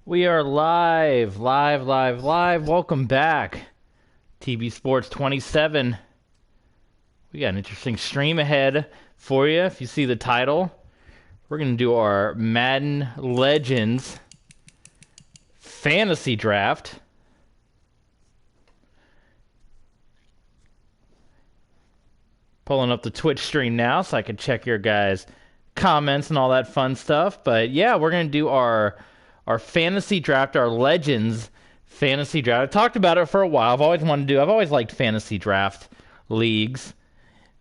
We are live. Welcome back. TB Sports 27. We got an interesting stream ahead for you. If you see the title, we're going to do our Madden Legends fantasy draft. Pulling up the Twitch stream now so I can check your guys' comments and all that fun stuff. But yeah, we're going to do our fantasy draft, our Legends fantasy draft. I've talked about it for a while. I've always liked fantasy draft leagues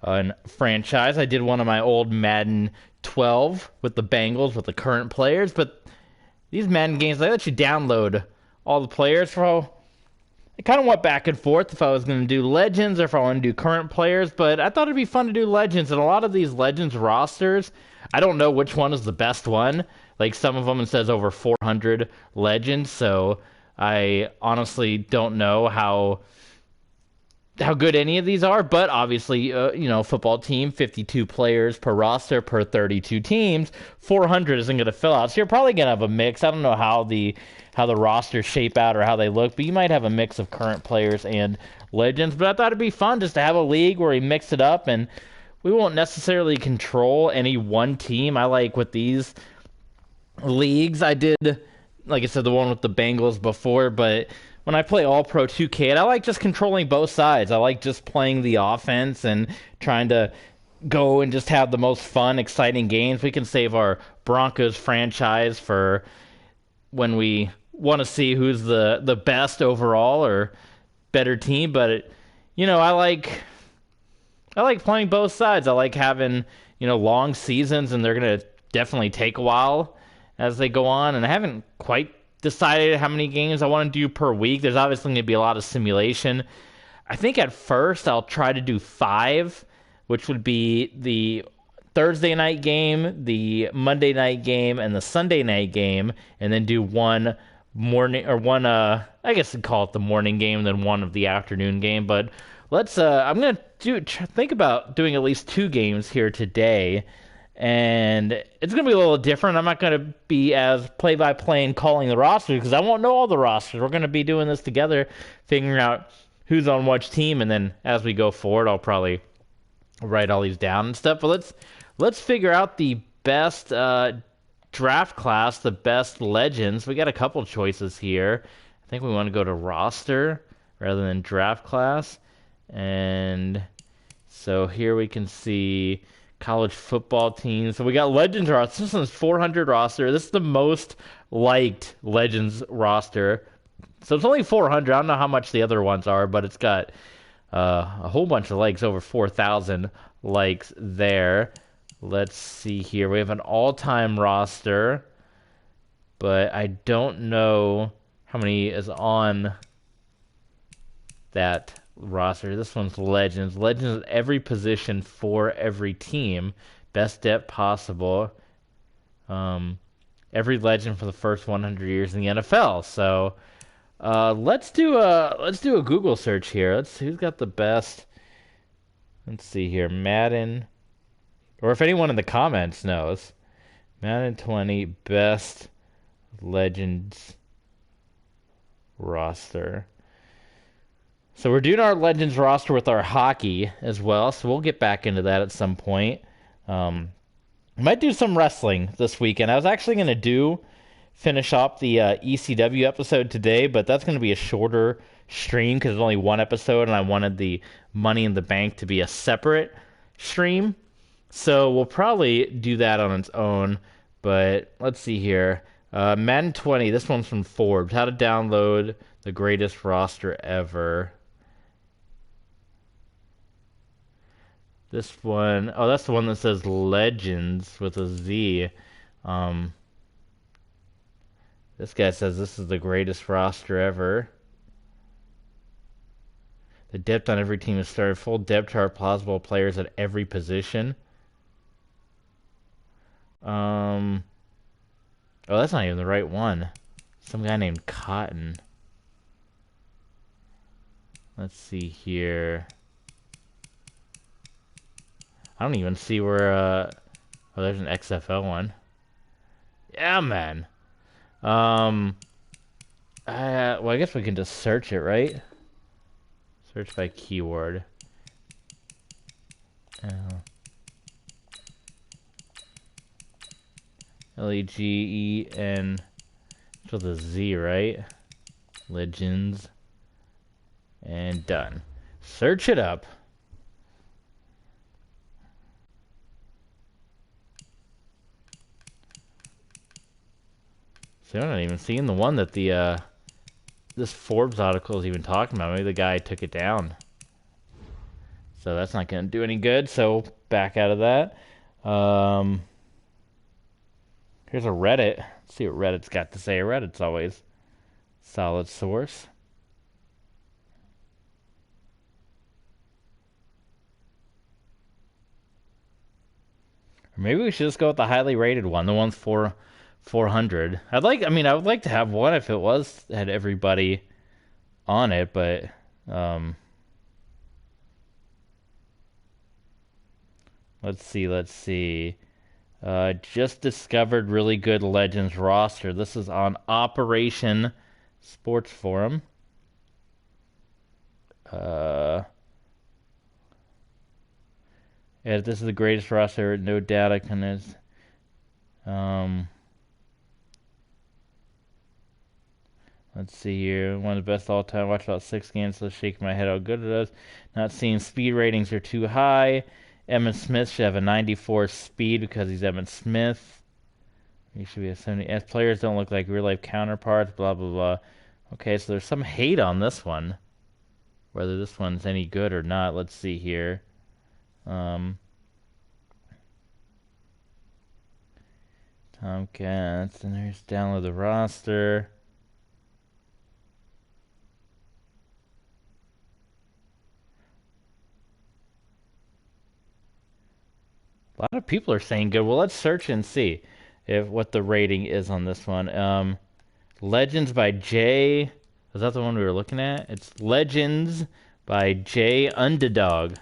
and franchise. I did one of my old Madden 12 with the Bengals with the current players, but these Madden games, they let you download all the players. So I kind of went back and forth if I was going to do Legends or if I want to do current players, but I thought it'd be fun to do Legends, and a lot of these Legends rosters, I don't know which one is the best one. Like, some of them, it says over 400 Legends, so I honestly don't know how good any of these are, but obviously, football team, 52 players per roster per 32 teams, 400 isn't going to fill out. So you're probably going to have a mix. I don't know how the rosters shape out or how they look, but you might have a mix of current players and Legends. But I thought it'd be fun just to have a league where we mix it up, and we won't necessarily control any one team. I like with these leagues, I did, like I said, the one with the Bengals before, but when I play All Pro 2K, I like just controlling both sides. I like just playing the offense and trying to go and just have the most fun, exciting games. We can save our Broncos franchise for when we want to see who's the best overall or better team. But I like playing both sides. I like having long seasons, and they're gonna definitely take a while as they go on. And I haven't quite decided how many games I want to do per week. There's obviously going to be a lot of simulation. I think at first I'll try to do 5, which would be the Thursday night game, the Monday night game, and the Sunday night game, and then do one morning or one I guess I'd call it the morning game, then one of the afternoon game. But I'm gonna think about doing at least 2 games here today, and it's going to be a little different. I'm not going to be as play-by-play and calling the rosters because I won't know all the rosters. We're going to be doing this together, figuring out who's on which team, and then as we go forward, I'll probably write all these down and stuff. But let's figure out the best draft class, the best Legends. We got a couple choices here. I think we want to go to roster rather than draft class. And so here we can see college football teams. So we got Legends roster. This one's 400 roster. This is the most liked Legends roster. So it's only 400. I don't know how much the other ones are, but it's got a whole bunch of likes, over 4,000 likes there. Let's see here. We have an all-time roster, but I don't know how many is on that roster. This one's Legends. Legends at every position for every team. Best depth possible. Every legend for the first 100 years in the NFL. So let's do a Google search here. Let's see who's got the best. Let's see here. Madden, or if anyone in the comments knows, Madden 20 best Legends roster. So we're doing our Legends roster with our hockey as well, so we'll get back into that at some point. Might do some wrestling this weekend. I was actually going to finish up the ECW episode today, but that's going to be a shorter stream because it's only one episode, and I wanted the Money in the Bank to be a separate stream. So we'll probably do that on its own, but let's see here. Madden 20, this one's from Forbes. How to download the greatest roster ever. This one, oh, that's the one that says Legends with a Z. This guy says this is the greatest roster ever. The depth on every team is started. Full depth chart, plausible players at every position. Oh, that's not even the right one. Some guy named Cotton. Let's see here. I don't even see where, oh, there's an XFL one. Yeah, man. Well, I guess we can just search it, right? Search by keyword. Legend. It's with a Z, right? Legends. And done. Search it up. So I'm not even seeing the one that this Forbes article is even talking about. Maybe the guy took it down. So that's not going to do any good. So back out of that. Here's a Reddit. Let's see what Reddit's got to say. Reddit's always a solid source. Or maybe we should just go with the highly rated one. The one's 400. I would like to have one if it had everybody on it, but let's see. Just discovered really good Legends roster. This is on Operation Sports Forum. Yeah, this is the greatest roster, no doubt. I can. Let's see here. One of the best all time. Watch about 6 games. Let's shake my head how good it is. Not seeing speed ratings are too high. Emmitt Smith should have a 94 speed because he's Emmitt Smith. He should be a 70. As players don't look like real life counterparts. Blah blah blah. Okay, so there's some hate on this one. Whether this one's any good or not. Let's see here. Tomcats, and there's download the roster. A lot of people are saying good. Well, let's search and see what the rating is on this one. Legends by Jay. Was that the one we were looking at? It's Legends by Jay Underdog.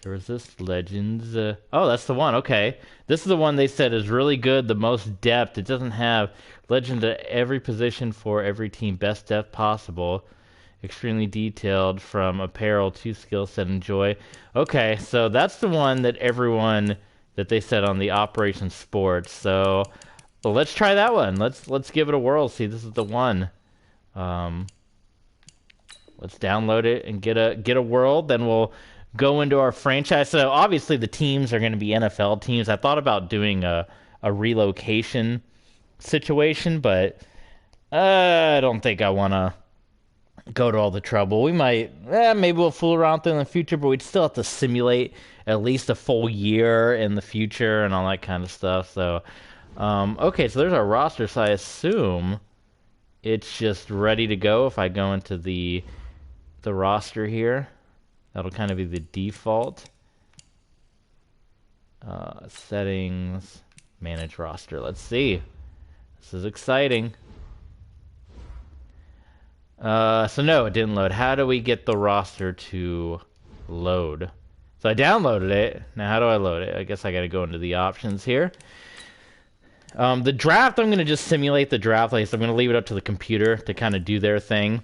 There was this Legends. Oh, that's the one. Okay. This is the one they said is really good, the most depth. It doesn't have Legend at every position for every team. Best depth possible. Extremely detailed from apparel to skill set and joy. Okay, so that's the one that they said on the Operation Sports. So well, let's try that one. Let's give it a whirl. See, this is the one. Let's download it and get a whirl. Then we'll go into our franchise. So obviously the teams are going to be NFL teams. I thought about doing a relocation situation, but I don't think I want to go to all the trouble. We might, maybe we'll fool around with it in the future, but we'd still have to simulate at least a full year in the future and all that kind of stuff. So, okay, so there's our roster. So I assume it's just ready to go. If I go into the roster here, that'll kind of be the default. Settings, manage roster. Let's see. This is exciting. So no, it didn't load. How do we get the roster to load? So I downloaded it. Now how do I load it? I guess I gotta go into the options here. The draft, I'm gonna just simulate the draft. Like, so I'm gonna leave it up to the computer to kind of do their thing.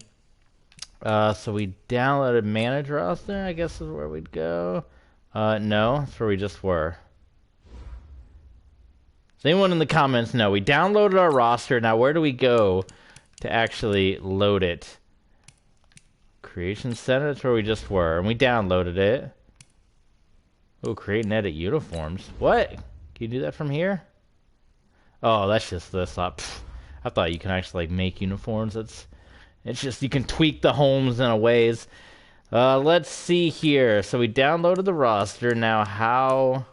So we downloaded manage roster, I guess is where we'd go. No, that's where we just were. Does anyone in the comments know? We downloaded our roster. Now where do we go to actually load it? Creation Center, that's where we just were. And we downloaded it. Oh, create and edit uniforms. What? Can you do that from here? Oh, that's just this up. I thought you can actually like make uniforms. It's just you can tweak the homes in a ways. Let's see here. So we downloaded the roster. Now how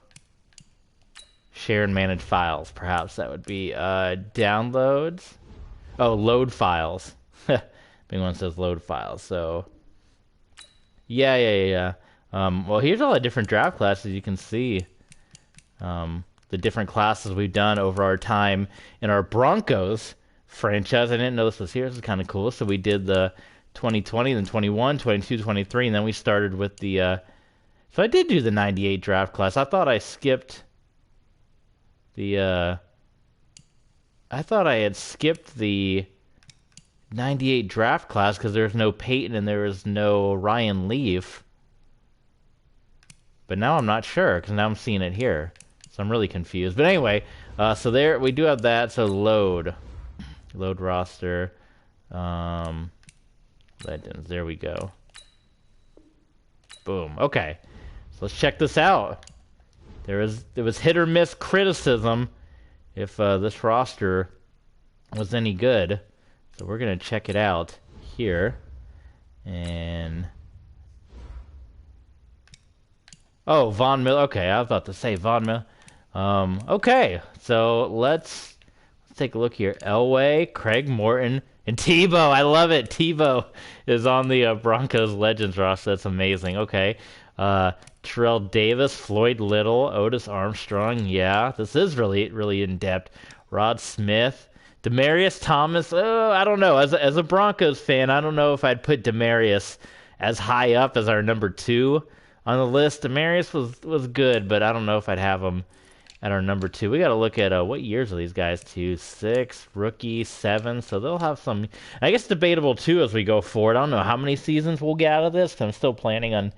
share and manage files? Perhaps that would be downloads. Oh, load files. Big one says load files. So yeah. Well, here's all the different draft classes you can see. The different classes we've done over our time in our Broncos franchise. I didn't know this was here. This is kind of cool. So we did the 2020, then 21, 22, 23, and then we started with the... So I did do the 98 draft class. I thought I skipped the... I thought I had skipped the 98 draft class because there's no Peyton and there was no Ryan Leaf. But now I'm not sure because now I'm seeing it here. So I'm really confused. But anyway, so there we do have that. So load roster, legends. There we go. Boom. Okay, so let's check this out. There was hit or miss criticism if this roster was any good. So we're gonna check it out here, and oh, Von Miller. Okay, I was about to say Von Miller. Okay, so let's take a look here. Elway, Craig Morton, and Tebow. I love it. Tebow is on the Broncos Legends roster. That's amazing. Okay, Terrell Davis, Floyd Little, Otis Armstrong. Yeah, this is really in depth. Rod Smith. Demaryius Thomas, I don't know. As a Broncos fan, I don't know if I'd put Demaryius as high up as our number 2 on the list. Demaryius was good, but I don't know if I'd have him at our number 2. We got to look at what years are these guys too? 6, rookie, 7. So they'll have some, I guess, debatable too as we go forward. I don't know how many seasons we'll get out of this. 'Cause I'm still planning on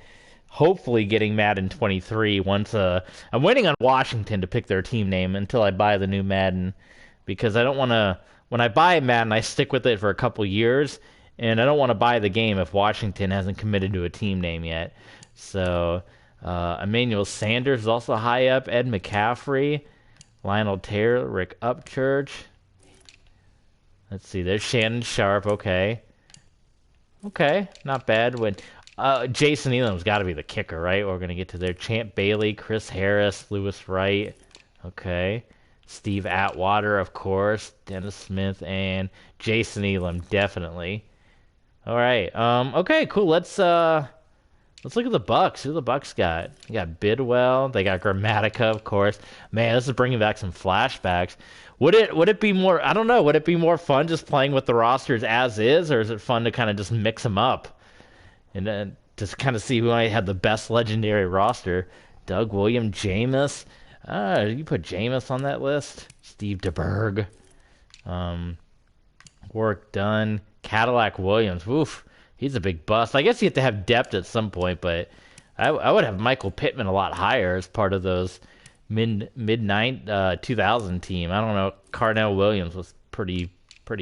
hopefully getting Madden 23 once. I'm waiting on Washington to pick their team name until I buy the new Madden. Because I don't want to, when I buy Madden, I stick with it for a couple years, and I don't want to buy the game if Washington hasn't committed to a team name yet. So, Emmanuel Sanders is also high up, Ed McCaffrey, Lionel Taylor, Rick Upchurch. Let's see, there's Shannon Sharp, okay. Okay, not bad. When Jason Elam's got to be the kicker, right? We're going to get to there. Champ Bailey, Chris Harris, Lewis Wright, okay. Steve Atwater, of course, Dennis Smith, and Jason Elam, definitely. All right. Okay, cool. Let's look at the Bucks. Who the Bucks got? They got Bidwell. They got Grammatica, of course. Man, this is bringing back some flashbacks. Would it be more? I don't know. Would it be more fun just playing with the rosters as is, or is it fun to kind of just mix them up and then just kind of see who I had the best legendary roster? Doug Williams, Jameis. You put Jameis on that list. Steve DeBerg. Work done. Cadillac Williams. Oof. He's a big bust. I guess you have to have depth at some point, but I would have Michael Pittman a lot higher as part of those mid 2000 team. I don't know. Carnell Williams was pretty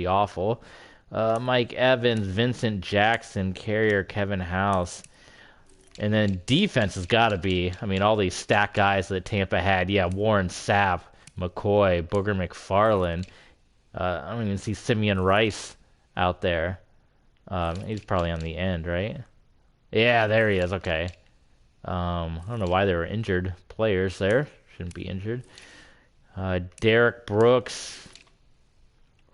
awful. Mike Evans, Vincent Jackson, Carrier, Kevin House. And then defense has got to be, I mean, all these stack guys that Tampa had. Yeah, Warren Sapp, McCoy, Booger McFarland. I don't even see Simeon Rice out there. He's probably on the end, right? Yeah, there he is. Okay. I don't know why there were injured players there. Shouldn't be injured. Derek Brooks,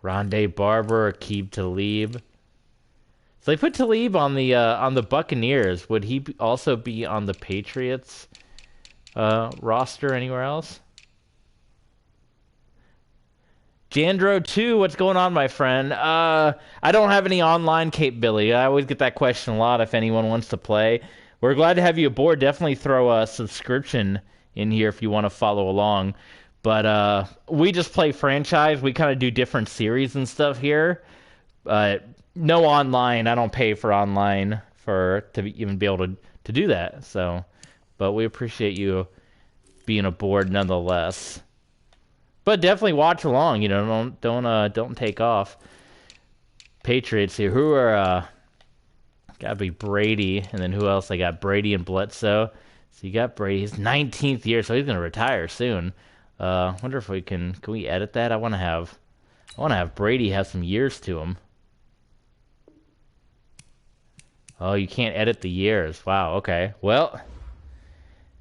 Rondé Barber, Aqib Talib. So they put Talib on the Buccaneers. Would he also be on the Patriots roster anywhere else? Jandro 2, what's going on, my friend? I don't have any online capability. I always get that question a lot if anyone wants to play. We're glad to have you aboard. Definitely throw a subscription in here if you want to follow along. But we just play franchise. We kind of do different series and stuff here. No online. I don't pay for online to even be able to do that. So, but we appreciate you being aboard nonetheless. But definitely watch along. You know, don't take off. Patriots here. Who are gotta be Brady, and then who else? I got Brady and Bledsoe. So you got Brady. His 19th year, so he's gonna retire soon. Wonder if we can we edit that? I want to have Brady have some years to him. Oh, you can't edit the years. Wow, okay. Well,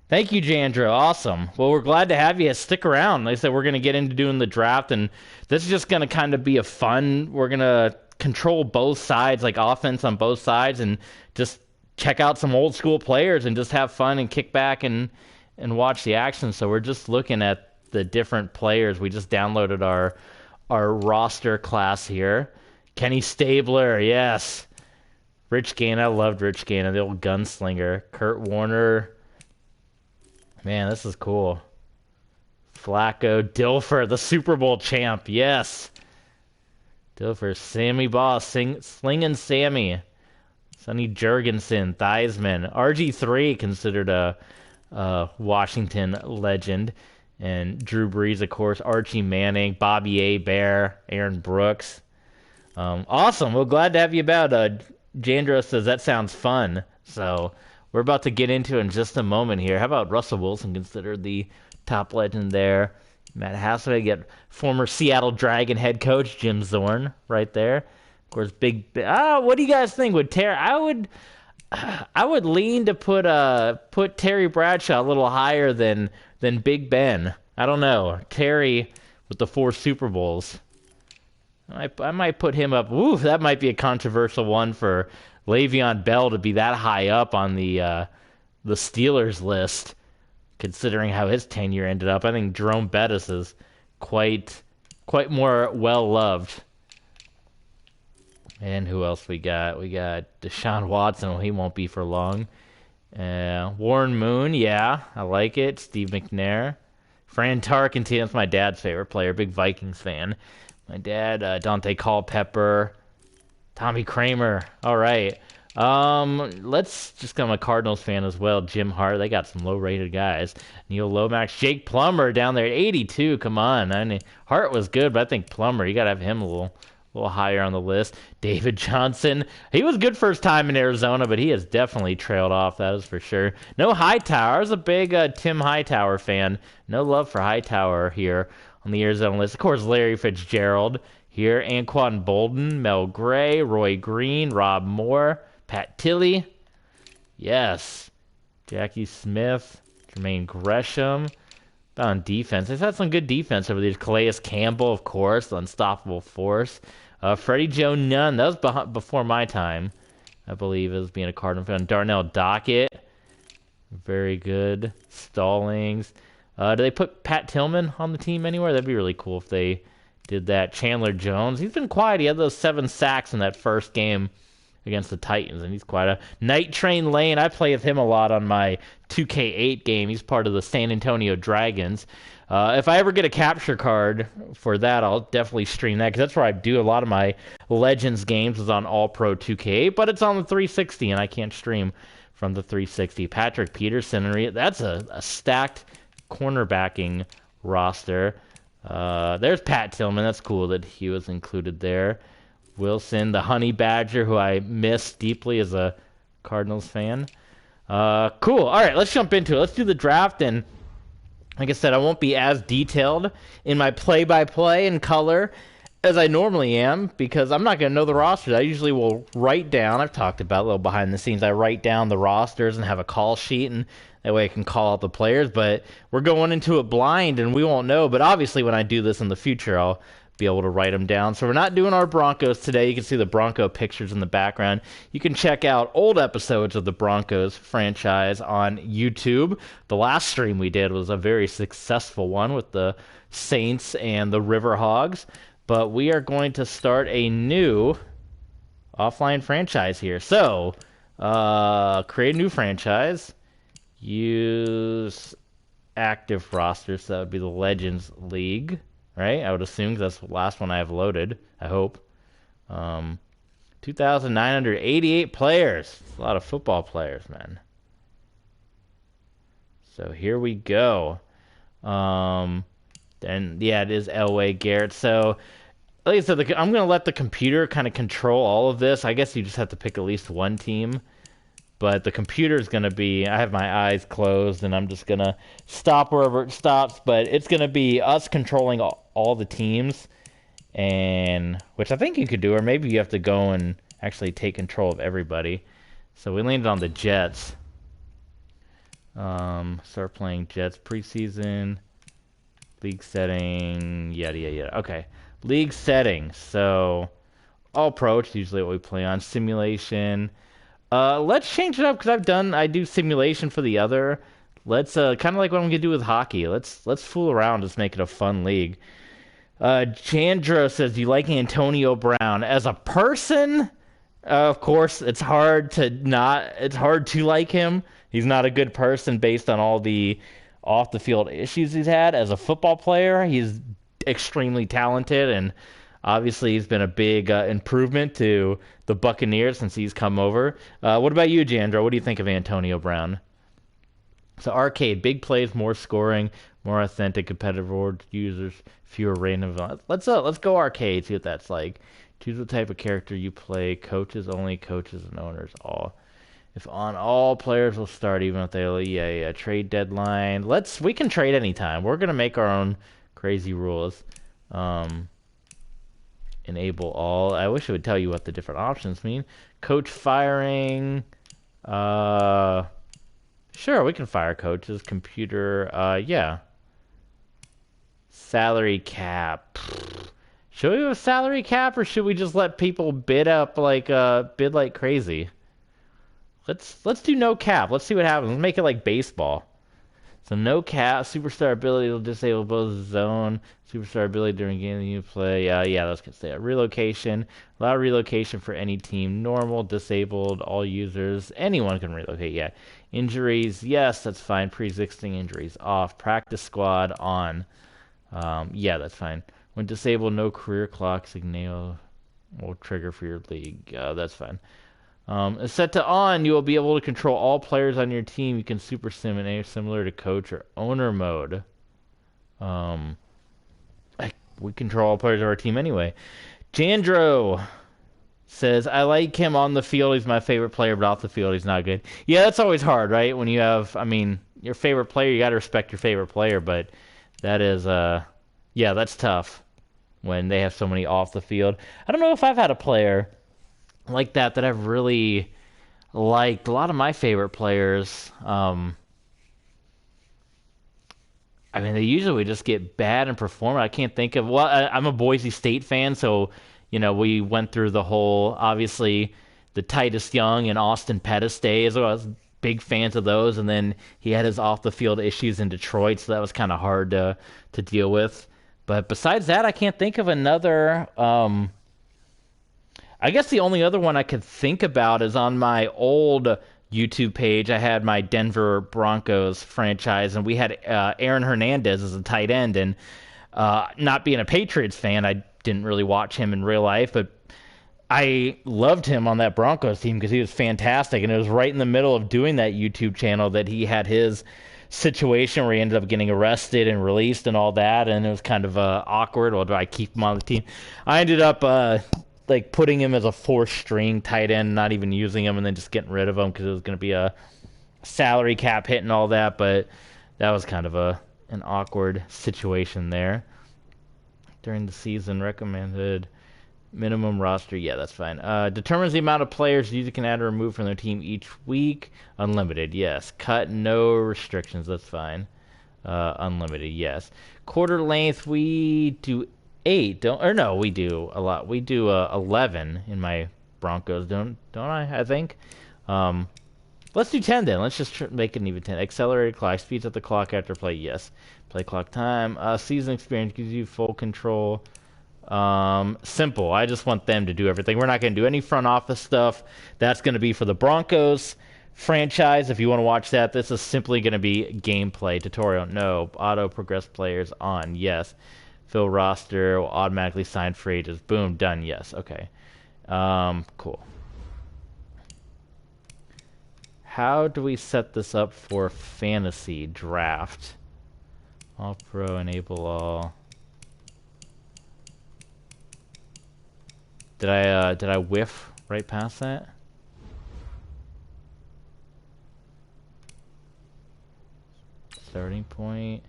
thank you, Jandro. Awesome. Well, we're glad to have you. Stick around. Like I said, we're going to get into doing the draft, and this is just going to kind of be a fun. We're going to control both sides, like offense on both sides, and just check out some old school players and just have fun and kick back and watch the action. So we're just looking at the different players. We just downloaded our roster class here. Kenny Stabler, yes. Rich Gann, I loved Rich Gann, the old gunslinger. Kurt Warner. Man, this is cool. Flacco, Dilfer, the Super Bowl champ, yes. Still for Sammy Boss, Slingin' Sammy. Sonny Jurgensen, Theismann. RG3 considered a Washington legend. And Drew Brees, of course. Archie Manning, Bobby A. Bear, Aaron Brooks. Awesome. Well, glad to have you about. Jandro says that sounds fun. So we're about to get into it in just a moment here. How about Russell Wilson, considered the top legend there? Matt Hasselbeck, get former Seattle Dragon head coach Jim Zorn right there. Of course, what do you guys think? Would Terry? I would lean to put Terry Bradshaw a little higher than Big Ben. I don't know. Terry with the 4 Super Bowls. I might put him up. Ooh, that might be a controversial one for Le'Veon Bell to be that high up on the Steelers list, considering how his tenure ended up. I think Jerome Bettis is quite more well loved. And who else we got? We got Deshaun Watson. Well, he won't be for long. Warren Moon, yeah, I like it. Steve McNair. Fran Tarkenton, that's my dad's favorite player, big Vikings fan. My dad, Dante Culpepper, Tommy Kramer. All right. Let's just I'm a Cardinals fan as well. Jim Hart, they got some low-rated guys. Neil Lomax, Jake Plummer down there at 82. Come on. I mean, Hart was good, but I think Plummer, you got to have him a little higher on the list. David Johnson, he was good first time in Arizona, but he has definitely trailed off, that is for sure. No Hightower. I was a big Tim Hightower fan. No love for Hightower here on the Arizona list. Of course, Larry Fitzgerald here. Anquan Bolden, Mel Gray, Roy Green, Rob Moore, Pat Tilley. Yes. Jackie Smith, Jermaine Gresham. On defense, they've had some good defense over these. Calais Campbell, of course, the unstoppable force. Freddie Joe Nunn, that was before my time, I believe, as being a Cardinal fan. Darnell Dockett, very good. Stallings. Do they put Pat Tillman on the team anywhere? That'd be really cool if they did that. Chandler Jones, he's been quiet. He had those 7 sacks in that first game against the Titans, and he's quite a Night Train Lane. I play with him a lot on my 2K8 game. He's part of the San Antonio Dragons. If I ever get a capture card for that, I'll definitely stream that, because that's where I do a lot of my Legends games, is on All-Pro 2K8, but it's on the 360, and I can't stream from the 360. Patrick Peterson, that's a stacked cornerbacking roster. There's Pat Tillman. That's cool that he was included there. Wilson, the Honey Badger, who I miss deeply as a Cardinals fan. Cool. All right, let's jump into it. Let's do the draft. And like I said, I won't be as detailed in my play-by-play and color as I normally am, because I'm not going to know the rosters. I usually will write down. I've talked about a little behind the scenes. I write down the rosters and have a call sheet, and that way I can call out the players. But we're going into it blind, and we won't know. But obviously, when I do this in the future, I'll be able to write them down. So we're not doing our Broncos today. You can see the Bronco pictures in the background. You can check out old episodes of the Broncos franchise on YouTube. The last stream we did was a very successful one with the Saints and the Riverhogs. But we are going to start a new offline franchise here. So, create a new franchise. Use active rosters. So that would be the Legends League. Right? I would assume, 'cause that's the last one I have loaded. I hope. 2,988 players. That's a lot of football players, man. So here we go. Then, yeah, it is Elway Garrett. So, like I said, I'm going to let the computer kind of control all of this. I guess you just have to pick at least one team. But the computer is going to be, I have my eyes closed, and I'm just going to stop wherever it stops. But it's going to be us controlling all the teams, and which I think you could do, or maybe you have to go and actually take control of everybody. So we landed on the Jets. Start playing Jets preseason. League setting, yada. Okay, league settings. So all pro, it's usually what we play on. Simulation. Let's change it up, because I do simulation for the other. Let's kind of like what I'm gonna do with hockey. Let's fool around. Let's make it a fun league. Chandra says, "Do you like Antonio Brown as a person?" Of course, it's hard to like him. He's not a good person based on all the off the field issues he's had. As a football player, he's extremely talented, and Obviously, he's been a big improvement to the Buccaneers since he's come over. What about you, Jandro? What do you think of Antonio Brown? So arcade, big plays, more scoring, more authentic, competitive rewards, users, fewer random. Let's go arcade. See what that's like. Choose the type of character you play. Coaches only, coaches and owners all. If on, all players will start, even if they yeah. Trade deadline. We can trade anytime. We're gonna make our own crazy rules. Um, enable all. I wish it would tell you what the different options mean. Coach firing. Uh. Sure, we can fire coaches. Computer, yeah. Salary cap. Should we have a salary cap, or should we just let people bid like crazy? Let's do no cap. Let's see what happens. Let's make it like baseball. So no cap. Superstar ability will disable both zone. Superstar ability during game that you play. Yeah, let's get that. Relocation. Allow relocation for any team. Normal, disabled, all users. Anyone can relocate. Yeah. Injuries. Yes, that's fine. Pre-existing injuries off. Practice squad on. Yeah, that's fine. When disabled, no career clock signal will trigger for your league. That's fine. Set to on, you will be able to control all players on your team. You can super sim in a similar to coach or owner mode. We control all players of our team anyway. Jandro says, I like him on the field. He's my favorite player, but off the field, he's not good. Yeah, that's always hard, right? When you have, your favorite player, you got to respect your favorite player, but that is, yeah, that's tough when they have so many off the field. I don't know if I've had a player like that I've really liked. A lot of my favorite players, they usually just get bad and perform. I can't think of. Well, I'm a Boise State fan, so we went through the whole, obviously, the Titus Young and Austin Pettis days. I was big fans of those, and then he had his off the field issues in Detroit, so that was kind of hard to deal with. But besides that, I can't think of another. I guess the only other one I could think about is on my old YouTube page. I had my Denver Broncos franchise, and we had Aaron Hernandez as a tight end. And not being a Patriots fan, I didn't really watch him in real life, but I loved him on that Broncos team because he was fantastic. And it was right in the middle of doing that YouTube channel that he had his situation where he ended up getting arrested and released and all that. And it was kind of awkward. Well, do I keep him on the team? I ended up putting him as a fourth string tight end, not even using him, and then just getting rid of him because it was going to be a salary cap hit and all that. But that was kind of an awkward situation there. During the season, recommended minimum roster. Yeah, that's fine. Determines the amount of players you can add or remove from their team each week. Unlimited, yes. Cut, no restrictions. That's fine. Unlimited, yes. Quarter length, we do 8, we do a lot. We do 11 in my Broncos, don't I think. Let's do 10 then. Let's just make it even 10. Accelerated clock, speeds up the clock after play, yes. Play clock time. Season experience gives you full control. Simple. I just want them to do everything. We're not going to do any front office stuff. That's going to be for the Broncos franchise. If you want to watch that, this is simply going to be gameplay tutorial. No. Auto progress players on, yes. Fill roster, will automatically sign free agents. Boom, done. Yes, okay. Cool. How do we set this up for fantasy draft? All pro, enable all. Did I whiff right past that? Starting point.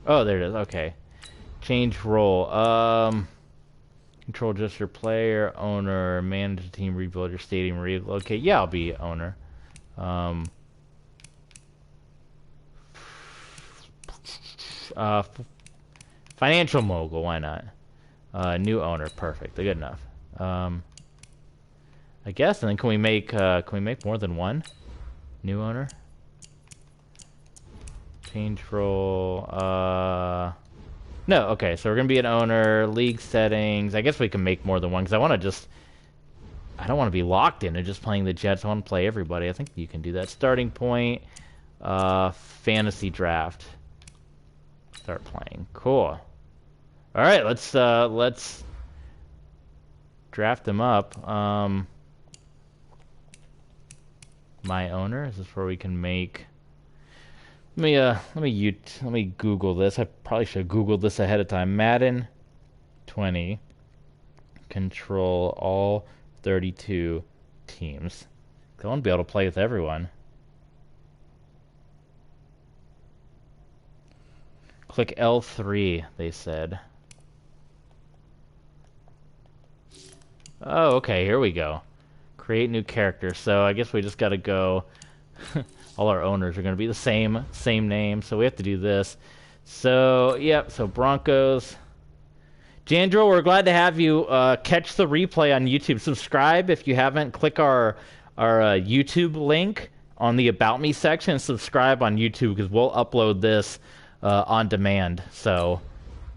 Oh, there it is. Okay. Change role. Control just your player, owner, manage the team, rebuild your stadium, relocate. Yeah, I'll be owner. Financial mogul, why not? New owner, perfect. Good enough. I guess. And then can we make more than one? New owner. Change role. No, okay, so we're going to be an owner, league settings. I guess we can make more than one, because I don't want to be locked into just playing the Jets. I want to play everybody. I think you can do that. Starting point, fantasy draft. Start playing. Cool. All right, let's draft them up. My owner. Is this where we can make? Let me Google this. I probably should have Googled this ahead of time. Madden 20. Control all 32 teams. I want to be able to play with everyone. Click L3, they said. Oh, okay, here we go. Create new character. So I guess we just got to go. All our owners are going to be the same name, so we have to do this. So, yep, so Broncos. Jandro, we're glad to have you. Catch the replay on YouTube. Subscribe if you haven't. Click our YouTube link on the About Me section. Subscribe on YouTube because we'll upload this on demand. So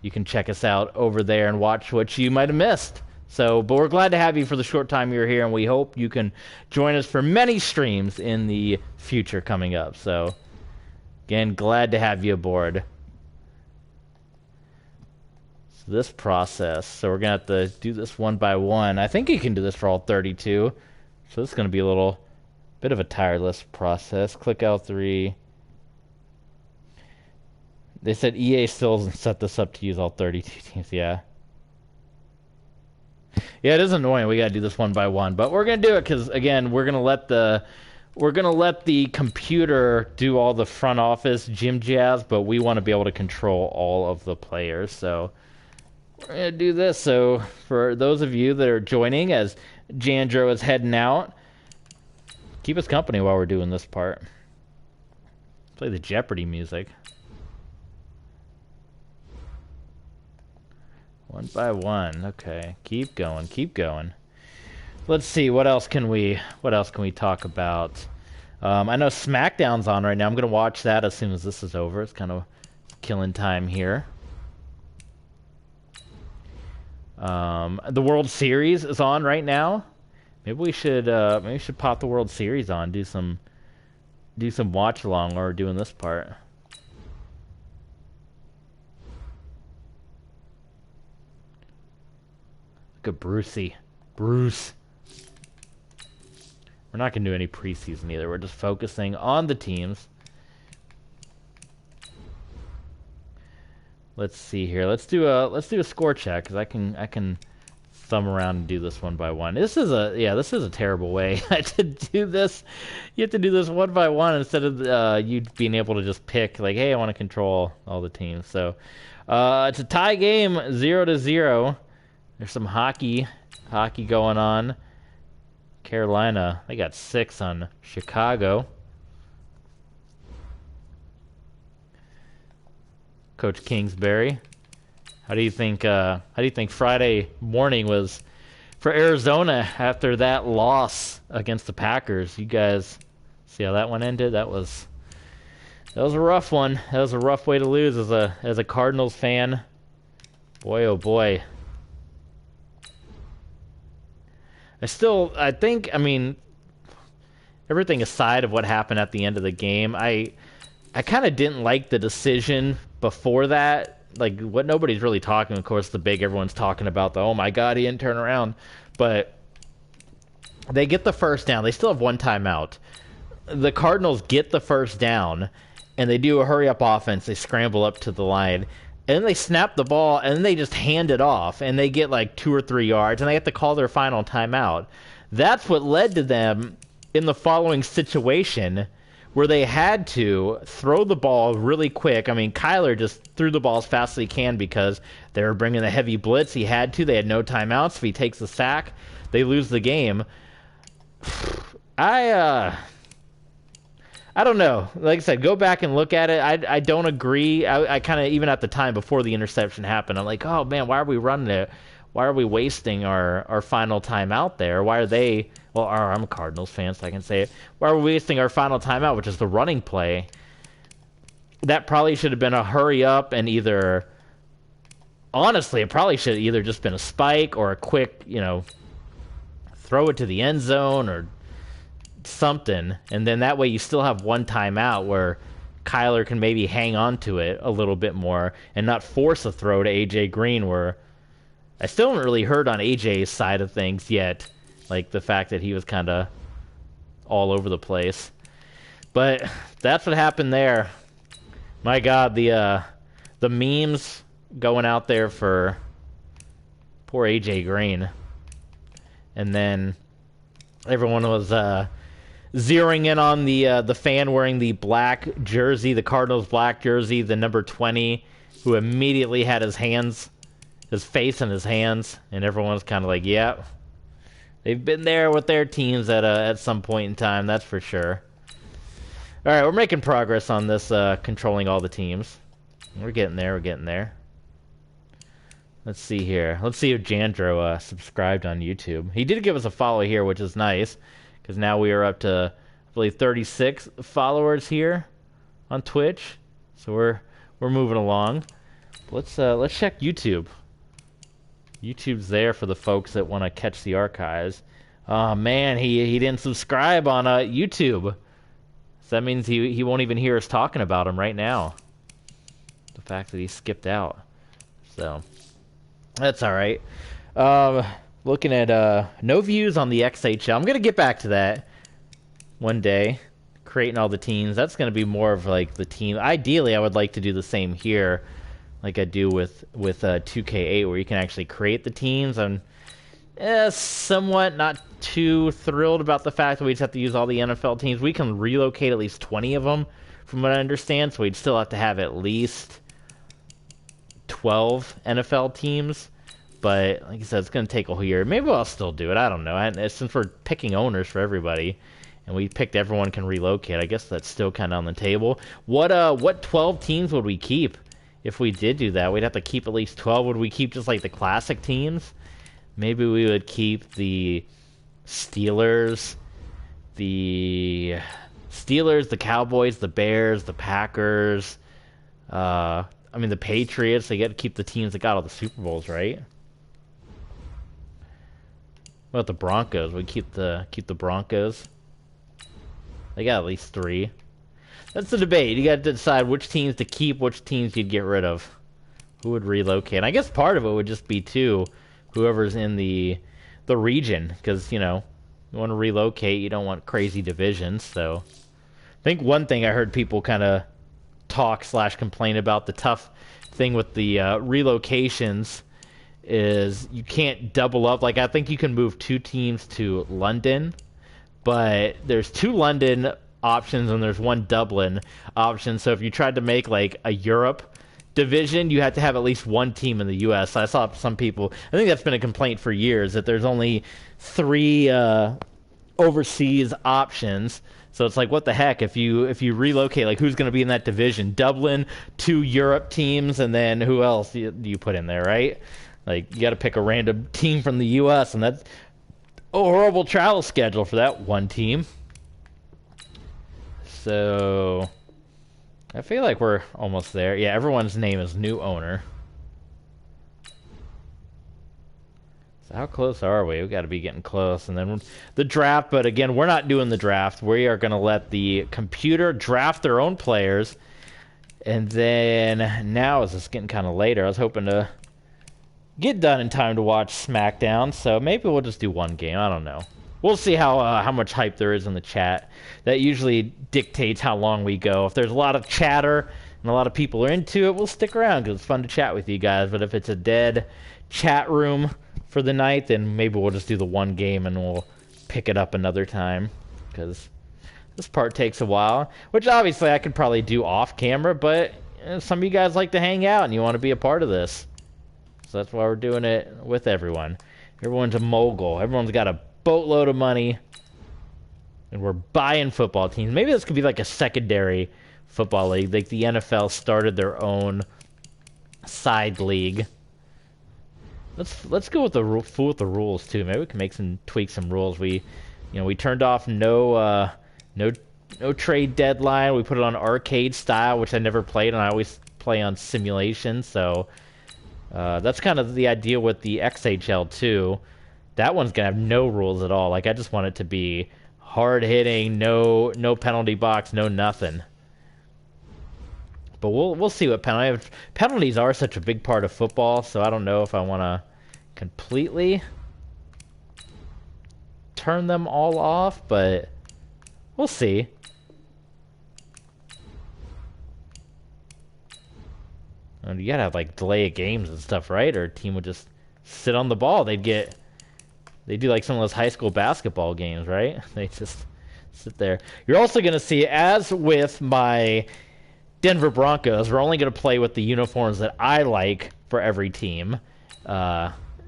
you can check us out over there and watch what you might have missed. So, but we're glad to have you for the short time you're here, and we hope you can join us for many streams in the future coming up. So, again, glad to have you aboard. So this process, so we're going to have to do this one by one. I think you can do this for all 32. So this is going to be a little bit of a tireless process. Click L3. They said EA still hasn't set this up to use all 32 teams. Yeah. Yeah, it is annoying. We gotta do this one by one, but we're gonna do it because again, we're gonna let the computer do all the front office gym jazz, but we want to be able to control all of the players. So we're gonna do this. So for those of you that are joining as Jandro is heading out, keep us company while we're doing this part. Play the Jeopardy music. One by one. Okay. Keep going. Keep going. Let's see. What else can we talk about? I know SmackDown's on right now. I'm going to watch that as soon as this is over. It's kind of killing time here. The World Series is on right now. Maybe we should pop the World Series on. Do some watch along while we're doing this part. Look at Bruce. We're not going to do any preseason either. We're just focusing on the teams. Let's see here. Let's do a score check because I can thumb around and do this one by one. This is a terrible way to do this. You have to do this one by one instead of you being able to just pick like, hey, I want to control all the teams. So it's a tie game, 0-0. There's some hockey going on. Carolina, they got 6 on Chicago. Coach Kingsbury, how do you think Friday morning was for Arizona after that loss against the Packers? You guys see how that one ended? That was a rough one. That was a rough way to lose as a Cardinals fan. Boy, oh boy. I mean, everything aside of what happened at the end of the game, I kind of didn't like the decision before that. Like, what nobody's really talking, of course, everyone's talking about oh my God, he didn't turn around. But they get the first down. They still have one timeout. The Cardinals get the first down, and they do a hurry-up offense. They scramble up to the line. And then they snap the ball, and then they just hand it off, and they get like 2 or 3 yards, and they have to call their final timeout. That's what led to them in the following situation where they had to throw the ball really quick. I mean, Kyler just threw the ball as fast as he can because they were bringing the heavy blitz. He had to. They had no timeouts. If he takes the sack, they lose the game. I don't know. Like I said, go back and look at it. I don't agree. I kind of, even at the time before the interception happened, I'm like, oh man, why are we running it? Why are we wasting our final timeout there? Why are they, well, I'm a Cardinals fan, so I can say it. Why are we wasting our final timeout, which is the running play? That probably should have been a hurry up and honestly, it probably should have either just been a spike or a quick, throw it to the end zone or something, and then that way you still have one timeout where Kyler can maybe hang on to it a little bit more and not force a throw to AJ Green where I still haven't really heard on AJ's side of things yet, like the fact that he was kind of all over the place. But that's what happened there. My God, the memes going out there for poor AJ Green, and then everyone was zeroing in on the fan wearing the black jersey, the Cardinals black jersey, the number 20, who immediately had his face in his hands, and everyone was kind of like, "Yeah, they've been there with their teams at some point in time, that's for sure." All right, we're making progress on this controlling all the teams. We're getting there. We're getting there. Let's see here. Let's see if Jandro subscribed on YouTube. He did give us a follow here, which is nice, because now we are up to, I believe, 36 followers here on Twitch. So we're moving along. Let's check YouTube. YouTube's there for the folks that want to catch the archives. Oh man, he didn't subscribe on YouTube. So that means he won't even hear us talking about him right now. The fact that he skipped out. So that's all right. Looking at no views on the XHL. I'm gonna get back to that one day. Creating all the teams. That's gonna be more of like the team. Ideally, I would like to do the same here, like I do with 2K8, where you can actually create the teams. I'm somewhat not too thrilled about the fact that we just have to use all the NFL teams. We can relocate at least 20 of them, from what I understand. So we'd still have to have at least 12 NFL teams, but like I said, it's going to take a whole year. Maybe I'll still do it. I don't know. Since we're picking owners for everybody, and we picked everyone can relocate, I guess that's still kind of on the table. What 12 teams would we keep if we did do that? We'd have to keep at least 12. Would we keep just like the classic teams? Maybe we would keep the Steelers, the Cowboys, the Bears, the Packers. I mean, the Patriots. They get to keep the teams that got all the Super Bowls, right? What about the Broncos? We keep the Broncos. They got at least 3. That's the debate. You got to decide which teams to keep, which teams you'd get rid of. Who would relocate? I guess part of it would just be whoever's in the region, because you want to relocate, you don't want crazy divisions. So I think one thing I heard people kind of talk/complain about, the tough thing with the relocations, is you can't double up. Like, I think you can move 2 teams to London, but there's 2 London options and there's 1 Dublin option. So if you tried to make like a Europe division, you have to have at least 1 team in the U.S. I saw some people, I think that's been a complaint for years, that there's only 3 overseas options. So it's like, what the heck, if you relocate, like, who's going to be in that division? Dublin, 2 Europe teams, and then who else do you put in there, right? Like, you got to pick a random team from the U.S., and that's a horrible travel schedule for that one team. So I feel like we're almost there. Yeah, everyone's name is new owner. So how close are we? We got to be getting close. And then the draft, but again, we're not doing the draft. We are going to let the computer draft their own players. And then now, is this getting kind of later? I was hoping to get done in time to watch SmackDown, so maybe we'll just do 1 game. I don't know. We'll see how much hype there is in the chat. That usually dictates how long we go. If there's a lot of chatter and a lot of people are into it, we'll stick around because it's fun to chat with you guys. But if it's a dead chat room for the night, then maybe we'll just do the 1 game and we'll pick it up another time, because this part takes a while, which obviously I could probably do off camera, but some of you guys like to hang out and you want to be a part of this. So that's why we're doing it with everyone. Everyone's a mogul. Everyone's got a boatload of money, and we're buying football teams. Maybe this could be like a secondary football league. Like the NFL started their own side league. Let's go with the fool with the rules too. Maybe we can tweak some rules. We turned off no trade deadline. We put it on arcade style, which I never played, and I always play on simulation. So that's kind of the idea with the XHL too. That one's gonna have no rules at all. Like, I just want it to be hard hitting, no penalty box, no nothing. But we'll see what penalties are such a big part of football. So I don't know if I want to completely turn them all off, but we'll see. And you gotta have like delay of games and stuff, right? Or a team would just sit on the ball. They do like some of those high school basketball games, right? They just sit there. You're also gonna see, as with my Denver Broncos, we're only gonna play with the uniforms that I like for every team.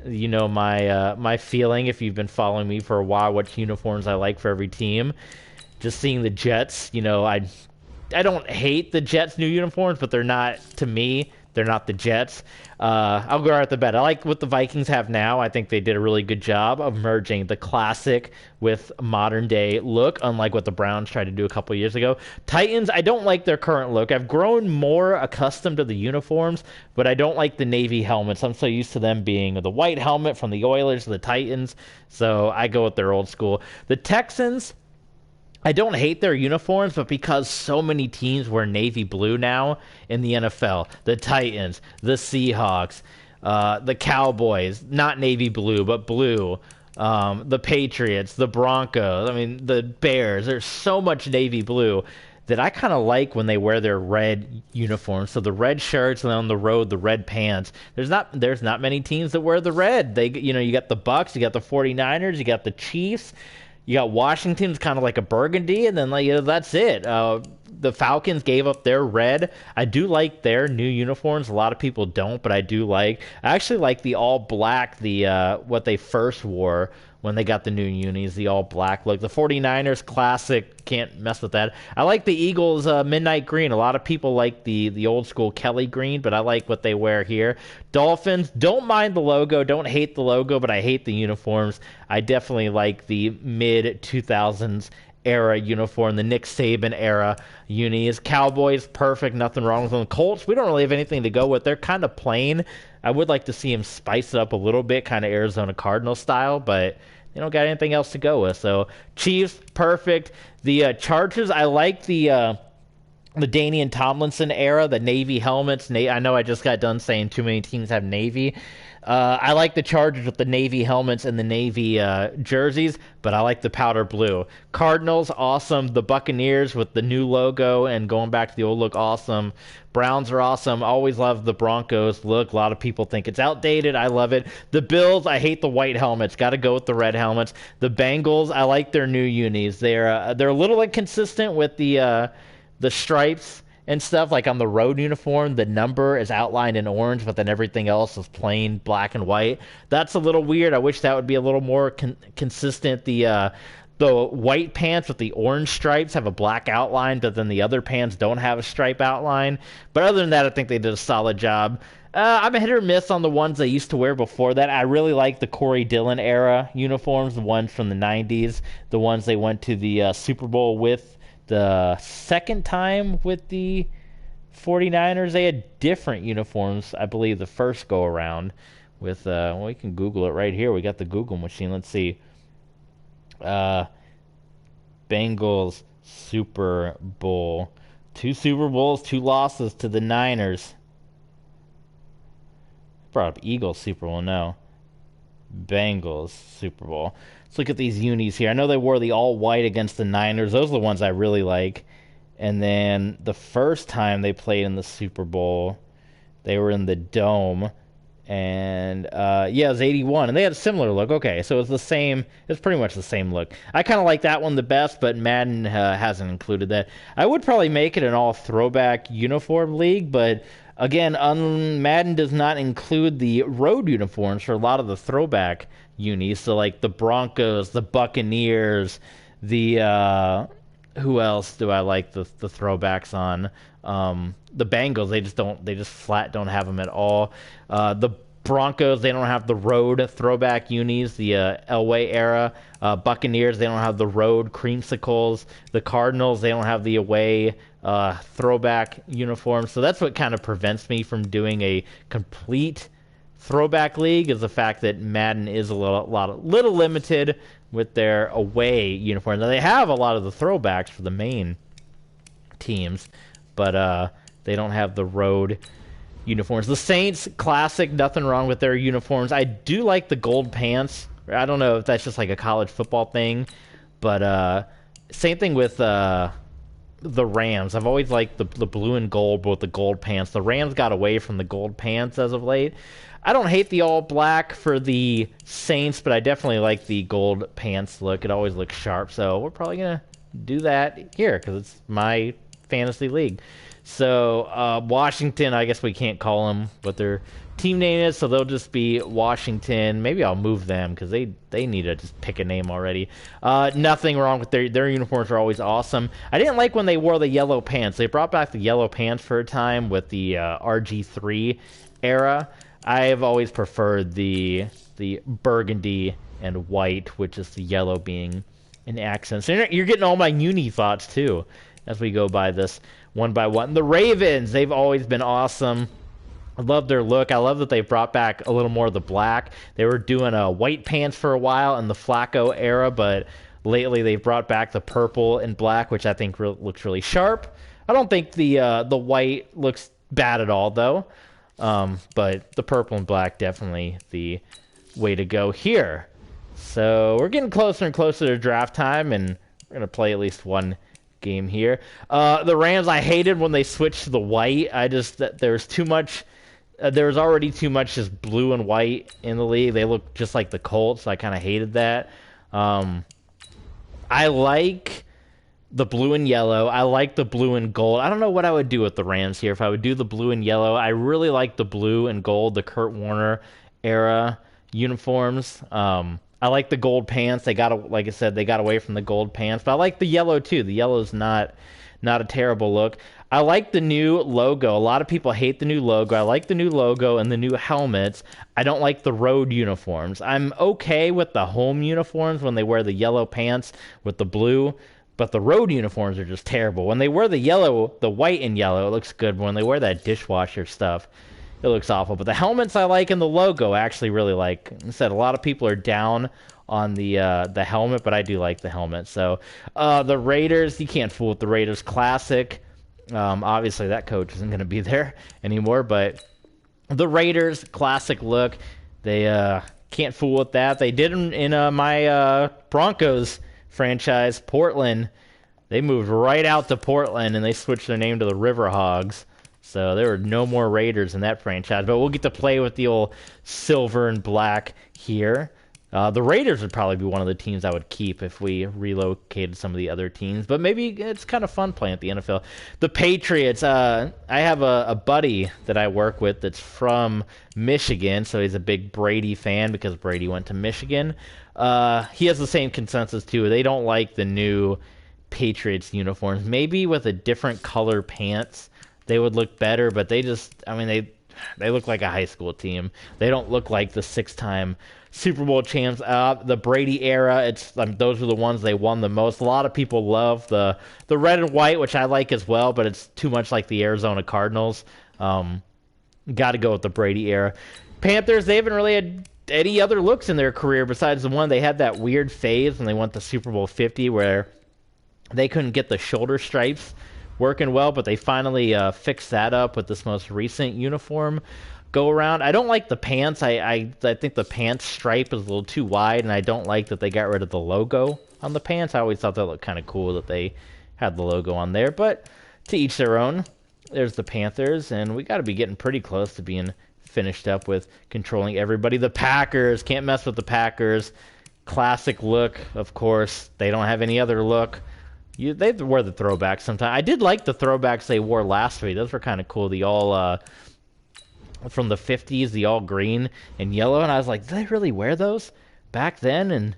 You know my feeling, if you've been following me for a while, what uniforms I like for every team. Just seeing the Jets, you know, I don't hate the Jets' new uniforms, but they're not, to me, they're not the Jets. I'll go right at the bat. I like what the Vikings have now. I think they did a really good job of merging the classic with modern day look, unlike what the Browns tried to do a couple years ago. Titans, I don't like their current look. I've grown more accustomed to the uniforms, but I don't like the navy helmets. I'm so used to them being the white helmet from the Oilers, the Titans, so I go with their old school. The Texans, I don't hate their uniforms, but because so many teams wear navy blue now in the NFL, the Titans, the Seahawks, the Cowboys, not navy blue, but blue, the Patriots, the Broncos, I mean, the Bears, there's so much navy blue that I kind of like when they wear their red uniforms. So the red shirts, and on the road, the red pants. There's not many teams that wear the red. You got the Bucks, you got the 49ers, you got the Chiefs. You got Washington's kind of like a burgundy, and then that's it. The Falcons gave up their red. I do like their new uniforms. A lot of people don't, but I do like. I actually like the all black, what they first wore when they got the new unis, the all black look. The 49ers classic, can't mess with that. I like the Eagles midnight green. A lot of people like the old school Kelly green, but I like what they wear here. Dolphins, don't mind the logo, don't hate the logo, but I hate the uniforms. I definitely like the mid 2000s era uniform, the Nick Saban era unis. Cowboys, perfect, nothing wrong with them. Colts, we don't really have anything to go with. They're kind of plain. I would like to see him spice it up a little bit, kind of Arizona Cardinal style, but they don't got anything else to go with. So Chiefs, perfect. The Chargers, I like the Danian Tomlinson era, the navy helmets. I know I just got done saying too many teams have navy. I like the Chargers with the navy helmets and the navy jerseys, but I like the powder blue. Cardinals, awesome. The Buccaneers with the new logo and going back to the old look, awesome. Browns are awesome. Always love the Broncos look. A lot of people think it's outdated. I love it. The Bills, I hate the white helmets. Got to go with the red helmets. The Bengals, I like their new unis. They're a little inconsistent with the stripes and stuff. Like on the road uniform, the number is outlined in orange, but then everything else is plain black and white. That's a little weird. I wish that would be a little more consistent. The white pants with the orange stripes have a black outline, but then the other pants don't have a stripe outline. But other than that, I think they did a solid job. I'm a hit or miss on the ones they used to wear before that. I really like the Corey Dillon era uniforms, the ones from the 90s, the ones they went to the Super Bowl with. The second time with the 49ers, they had different uniforms, I believe, the first go-around with, we can Google it right here. We got the Google machine. Let's see. Bengals Super Bowl. 2 Super Bowls, 2 losses to the Niners. Brought up Eagles Super Bowl, no. Bengals Super Bowl. Let's look at these unis here. I know they wore the all-white against the Niners. Those are the ones I really like. And then the first time they played in the Super Bowl, they were in the Dome. And, it was 81. And they had a similar look. Okay, so it's the same. It's pretty much the same look. I kind of like that one the best, but Madden hasn't included that. I would probably make it an all-throwback uniform league, but again, Madden does not include the road uniforms for a lot of the throwback unis. So like the Broncos, the Buccaneers, the who else do I like the throwbacks on? The Bengals, they just flat don't have them at all. The Broncos, they don't have the road throwback unis, the Elway era. Buccaneers, they don't have the road creamsicles. The Cardinals, they don't have the away throwback uniforms. So that's what kind of prevents me from doing a complete throwback league, is the fact that Madden is a little limited with their away uniforms. Now they have a lot of the throwbacks for the main teams, but they don't have the road uniforms. The Saints, classic, nothing wrong with their uniforms. I do like the gold pants. I don't know if that's just like a college football thing, but same thing with the Rams. I've always liked the blue and gold with the gold pants. The Rams got away from the gold pants as of late. I don't hate the all black for the Saints, but I definitely like the gold pants look. It always looks sharp, so we're probably going to do that here because it's my fantasy league. So Washington, I guess we can't call them what their team name is, so they'll just be Washington. Maybe I'll move them because they need to just pick a name already. Nothing wrong with their uniforms are always awesome. I didn't like when they wore the yellow pants. They brought back the yellow pants for a time with the RG3 era. I've always preferred the burgundy and white, which is the yellow being an accent. So you're getting all my uni thoughts too as we go by this one by one. The Ravens, they've always been awesome. I love their look. I love that they brought back a little more of the black. They were doing white pants for a while in the Flacco era, but lately they've brought back the purple and black, which I think looks really sharp. I don't think the white looks bad at all, though. But the purple and black definitely the way to go here. So we're getting closer and closer to draft time, and we're going to play at least one game here. The Rams, I hated when they switched to the white. There's too much. There's already too much just blue and white in the league. They look just like the Colts, so I kind of hated that. I like the blue and yellow. I like the blue and gold. I don't know what I would do with the Rams here if I would do the blue and yellow. I really like the blue and gold, the Kurt Warner era uniforms. I like the gold pants. Like I said, they got away from the gold pants, but I like the yellow too. The yellow is not a terrible look. I like the new logo. A lot of people hate the new logo. I like the new logo and the new helmets. I don't like the road uniforms. I'm okay with the home uniforms when they wear the yellow pants with the blue, but the road uniforms are just terrible. When they wear the white and yellow, it looks good. But when they wear that dishwasher stuff, it looks awful. But the helmets I like and the logo I actually really like. Like I said, a lot of people are down on the helmet, but I do like the helmet. So the Raiders, you can't fool with the Raiders classic. Obviously, that coach isn't going to be there anymore, but the Raiders classic look, they can't fool with that. They did in my Broncos franchise, Portland. They moved right out to Portland, and they switched their name to the Riverhogs. So there were no more Raiders in that franchise, but we'll get to play with the old silver and black here. The Raiders would probably be one of the teams I would keep if we relocated some of the other teams, but maybe it's kind of fun playing at the NFL. The Patriots, I have a buddy that I work with that's from Michigan, so he's a big Brady fan because Brady went to Michigan. He has the same consensus, too. They don't like the new Patriots uniforms. Maybe with a different color pants, they would look better, but they look like a high school team. They don't look like the six-time Super Bowl champs. The Brady era, those were the ones they won the most. A lot of people love the red and white, which I like as well, but it's too much like the Arizona Cardinals. Got to go with the Brady era. Panthers, they haven't really had any other looks in their career besides the one they had that weird phase when they went to Super Bowl 50 where they couldn't get the shoulder stripes working well, but they finally fixed that up with this most recent uniform go around. I don't like the pants. I think the pants stripe is a little too wide, and I don't like that they got rid of the logo on the pants. I always thought that looked kind of cool that they had the logo on there, but to each their own. There's the Panthers, and we got to be getting pretty close to being finished up with controlling everybody. The Packers, can't mess with the Packers. Classic look, of course. They don't have any other look. They wear the throwbacks sometimes. I did like the throwbacks they wore last week. Those were kind of cool. The all from the 50s, the all green and yellow. And I was like, did they really wear those back then? And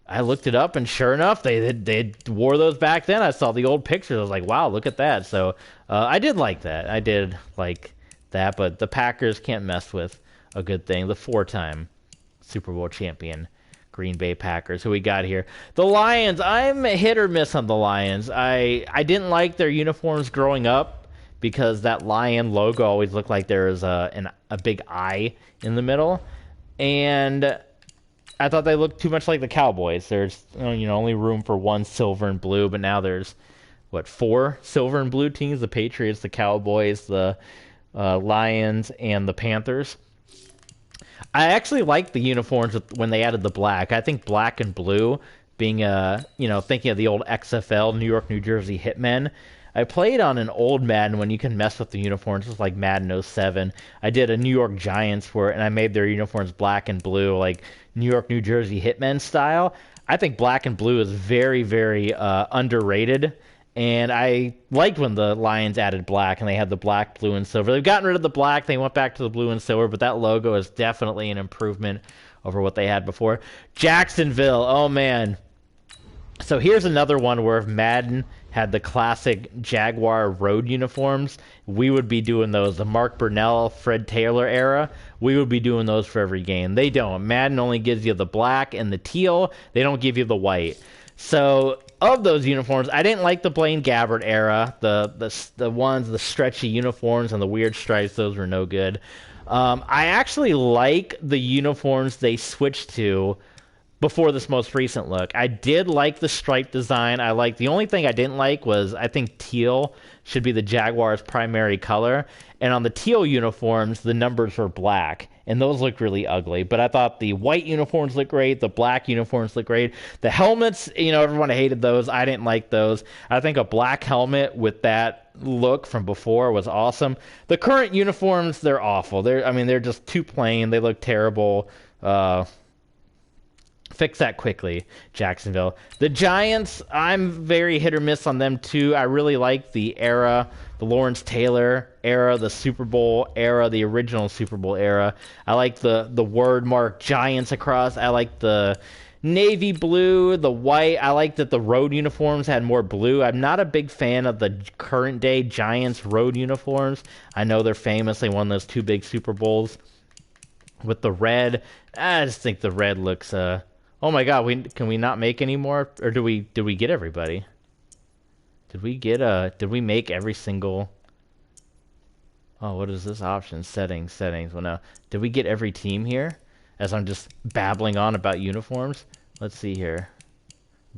I looked it up, and sure enough, they wore those back then. I saw the old pictures. I was like, wow, look at that. So I did like that. I did like that. But the Packers can't mess with a good thing. The four-time Super Bowl champion Green Bay Packers. Who we got here? The Lions. I'm hit or miss on the Lions. I didn't like their uniforms growing up because that lion logo always looked like there was a big eye in the middle, and I thought they looked too much like the Cowboys. There's only room for one silver and blue, but now there's four silver and blue teams: the Patriots, the Cowboys, the Lions and the Panthers. I actually like the uniforms when they added the black. I think black and blue, being thinking of the old XFL, New York, New Jersey Hitmen. I played on an old Madden when you can mess with the uniforms, just like Madden '07. I did a New York Giants for it, and I made their uniforms black and blue, like New York, New Jersey Hitmen style. I think black and blue is very, very underrated. And I liked when the Lions added black and they had the black, blue, and silver. They've gotten rid of the black. They went back to the blue and silver, but that logo is definitely an improvement over what they had before. Jacksonville. Oh, man. So here's another one where if Madden had the classic Jaguar road uniforms, we would be doing those. The Mark Burnell, Fred Taylor era, we would be doing those for every game. They don't. Madden only gives you the black and the teal. They don't give you the white. So of those uniforms, I didn't like the Blaine Gabbert era. The stretchy uniforms and the weird stripes, those were no good. I actually like the uniforms they switched to before this most recent look. I did like the stripe design. The only thing I didn't like was I think teal should be the Jaguars' primary color. And on the teal uniforms, the numbers were black. And those looked really ugly. But I thought the white uniforms looked great. The black uniforms looked great. The helmets, everyone hated those. I didn't like those. I think a black helmet with that look from before was awesome. The current uniforms, they're awful. They're just too plain. They look terrible. Fix that quickly, Jacksonville. The Giants, I'm very hit or miss on them too. I really like the era, the Lawrence Taylor era, the Super Bowl era, the original Super Bowl era. I like the word mark Giants across. I like the navy blue, the white. I like that the road uniforms had more blue. I'm not a big fan of the current day Giants road uniforms. I know they're famous. They won those 2 big Super Bowls. With the red, I just think the red looks oh my God! Can we not make any more, or did we get everybody? Did we make every single? Oh, what is this option? Settings. Well, no. Did we get every team here? As I'm just babbling on about uniforms. Let's see here.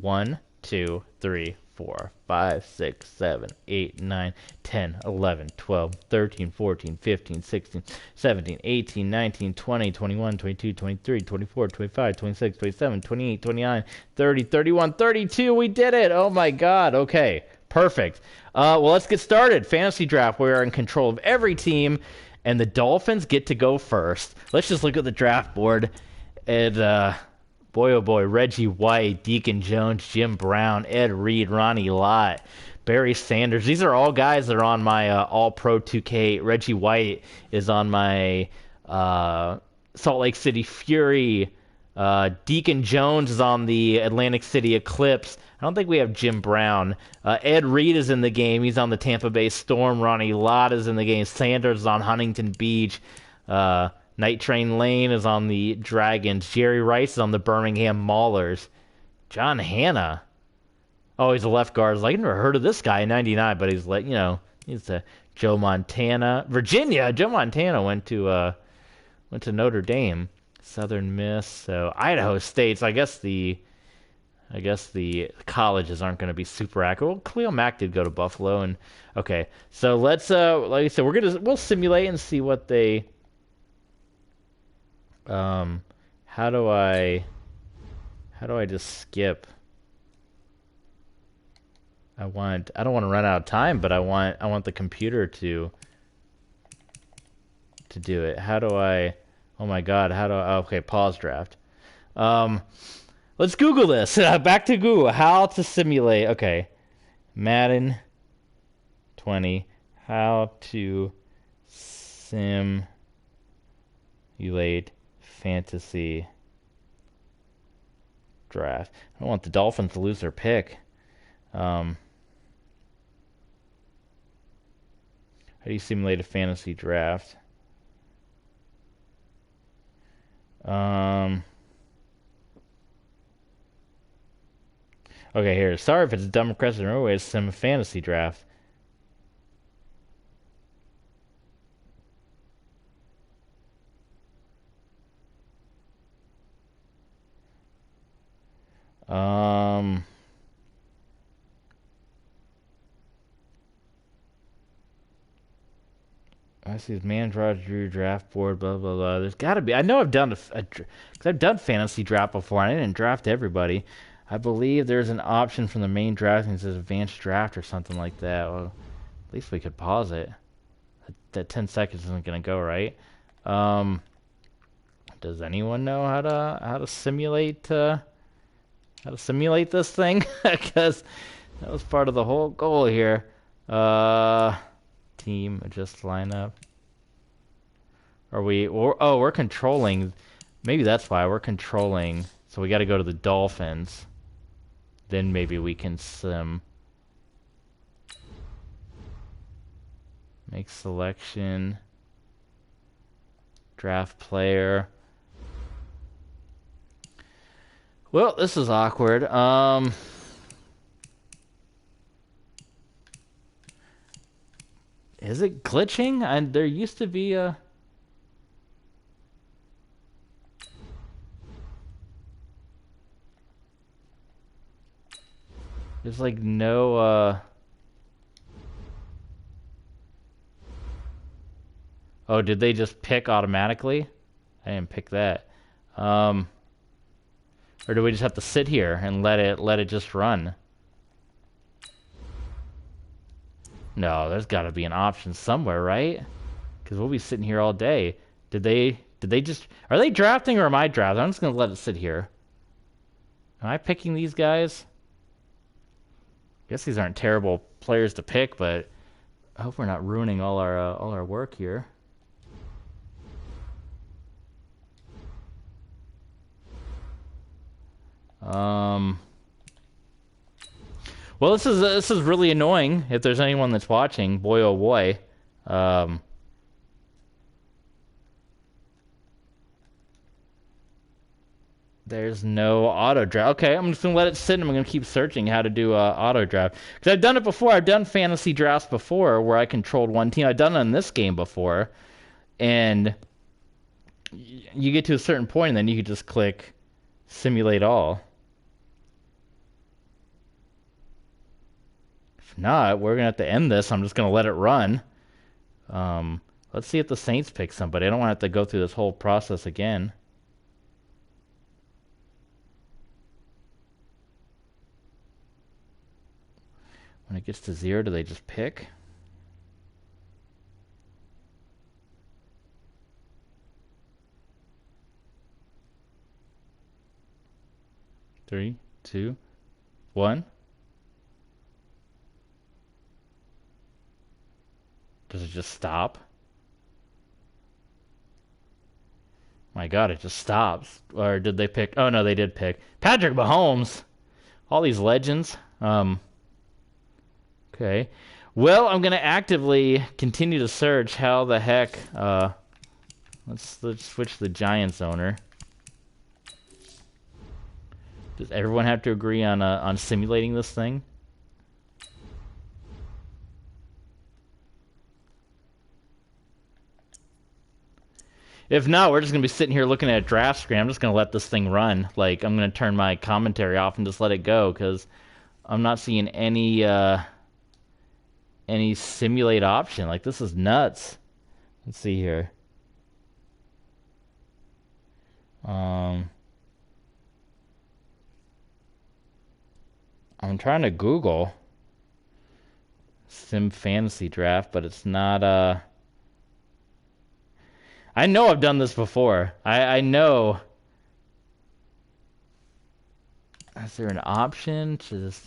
1, 2, 3, 4, 5, 6, 7, 8, 9, 10, 11, 12, 13, 14, 15, 16, 17, 18, 19, 20, 21, 22, 23, 24, 25, 26, 27, 28, 29, 30, 31, 32. We did it. Oh my God. Okay. Perfect. Well, let's get started. Fantasy draft. We are in control of every team, and the Dolphins get to go first. Let's just look at the draft board. And boy, oh boy, Reggie White, Deacon Jones, Jim Brown, Ed Reed, Ronnie Lott, Barry Sanders. These are all guys that are on my All-Pro 2K. Reggie White is on my Salt Lake City Fury. Deacon Jones is on the Atlantic City Eclipse. I don't think we have Jim Brown. Ed Reed is in the game. He's on the Tampa Bay Storm. Ronnie Lott is in the game. Sanders is on Huntington Beach. Night Train Lane is on the Dragons. Jerry Rice is on the Birmingham Maulers. John Hanna. Oh, he's a left guard. I've never heard of this guy in '99, but he's he's a Joe Montana. Virginia. Joe Montana went to Notre Dame. Southern Miss. So Idaho State. So I guess the colleges aren't going to be super accurate. Well, Khalil Mack did go to Buffalo, and okay. So let's like I said, we'll simulate and see what they. How do I just skip? I don't want to run out of time, but I want the computer to do it. How do I? Oh my God! Okay, pause draft. Let's Google this. Back to Google. How to simulate. Okay, Madden 20. How to simulate fantasy draft. I don't want the Dolphins to lose their pick. How do you simulate a fantasy draft? Okay, here. Sorry if it's a dumb question. Remember, it's some fantasy draft. I see man draw, drew, draft board, blah blah blah. There's got to be. I know I've done because I've done fantasy draft before. And I didn't draft everybody. I believe there's an option from the main draft that says advanced draft or something like that. Well, at least we could pause it. That 10 seconds isn't gonna go right. Does anyone know how to simulate this thing? Because that was part of the whole goal here. Team adjust lineup. We're controlling. Maybe that's why we're controlling. So we got to go to the Dolphins. Then maybe we can sim. Make selection. Draft player. Well, this is awkward. Is it glitching? There used to be a... There's like no, Oh, did they just pick automatically? I didn't pick that. Or do we just have to sit here and let it just run? No, there's got to be an option somewhere, right? Because we'll be sitting here all day. Did they just... Are they drafting or am I drafting? I'm just going to let it sit here. Am I picking these guys? I guess these aren't terrible players to pick, but I hope we're not ruining all our work here. Well, this is really annoying. If there's anyone that's watching, boy oh boy. There's no auto draft. Okay, I'm just gonna let it sit and I'm gonna keep searching how to do auto draft. Because I've done it before. I've done fantasy drafts before where I controlled one team. I've done it in this game before. And you get to a certain point and then you can just click simulate all. If not, we're gonna have to end this. I'm just gonna let it run. Let's see if the Saints pick somebody. I don't want to have to go through this whole process again. When it gets to 0, do they just pick? Three, two, one. Does it just stop? My God, it just stops. Or did they pick? Oh no, they did pick Patrick Mahomes. All these legends. Okay. Well, I'm gonna actively continue to search. How the heck? Let's switch the Giants owner. Does everyone have to agree on simulating this thing? If not, we're just gonna be sitting here looking at a draft screen. I'm just gonna let this thing run. Like I'm gonna turn my commentary off and just let it go because I'm not seeing any simulate option. Like this is nuts. Let's see here. I'm trying to Google Sim Fantasy Draft, but it's not I know I've done this before. I know. Is there an option to just...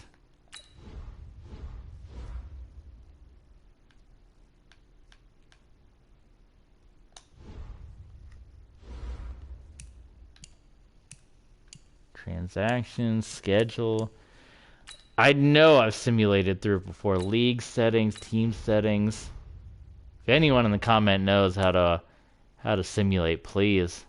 Transactions, schedule. I know I've simulated through it before. League settings, team settings. If anyone in the comment knows how to simulate, please.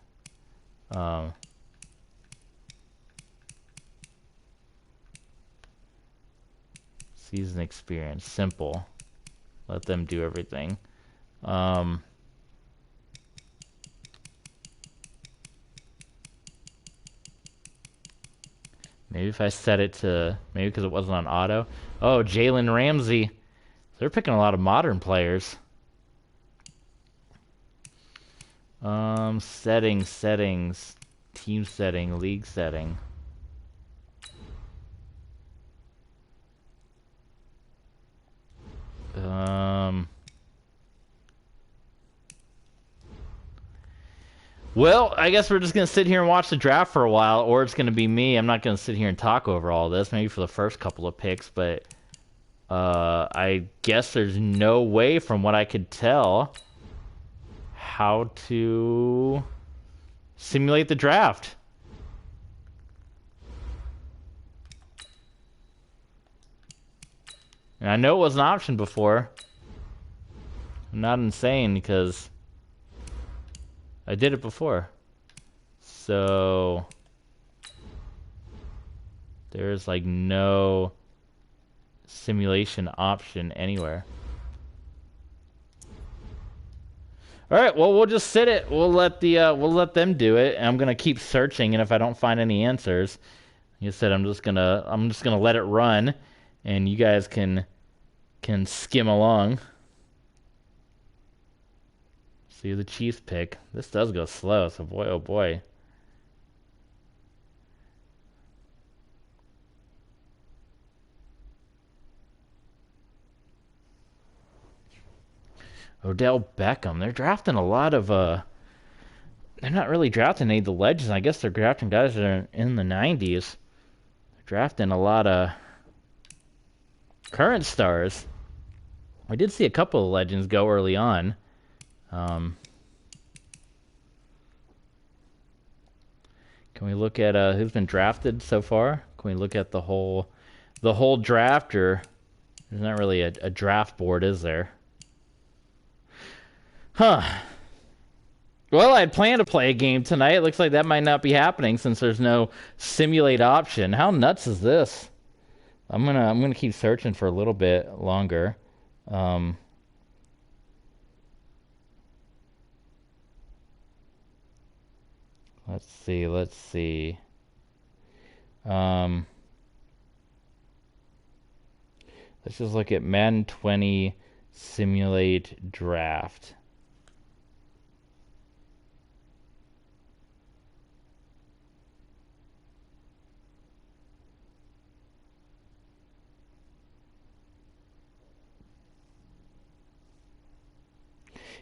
Season experience, simple. Let them do everything. Maybe if I set it to... Maybe because it wasn't on auto. Oh, Jalen Ramsey. They're picking a lot of modern players. Settings, team setting, league setting. Well, I guess we're just gonna sit here and watch the draft for a while, or it's gonna be me. I'm not gonna sit here and talk over all this, maybe for the first couple of picks, but I guess there's no way, from what I could tell, how to simulate the draft. And I know it was an option before. I'm not insane because I did it before. So there's like no simulation option anywhere. All right, well, we'll just sit it. We'll let them do it. And I'm gonna keep searching, and if I don't find any answers, like I said, I'm just gonna let it run, and you guys can skim along. See the Chiefs pick. This does go slow, so boy, oh boy. Odell Beckham. They're drafting a lot of they're not really drafting any of the legends. I guess they're drafting guys that are in the 90s. They're drafting a lot of current stars. I did see a couple of legends go early on. Can we look at who's been drafted so far? Can we look at the whole draft, or there's not really a draft board, is there? Huh. Well, I had planned to play a game tonight. It looks like that might not be happening since there's no simulate option. How nuts is this? I'm gonna keep searching for a little bit longer. Let's see. Let's just look at Madden 20 simulate draft.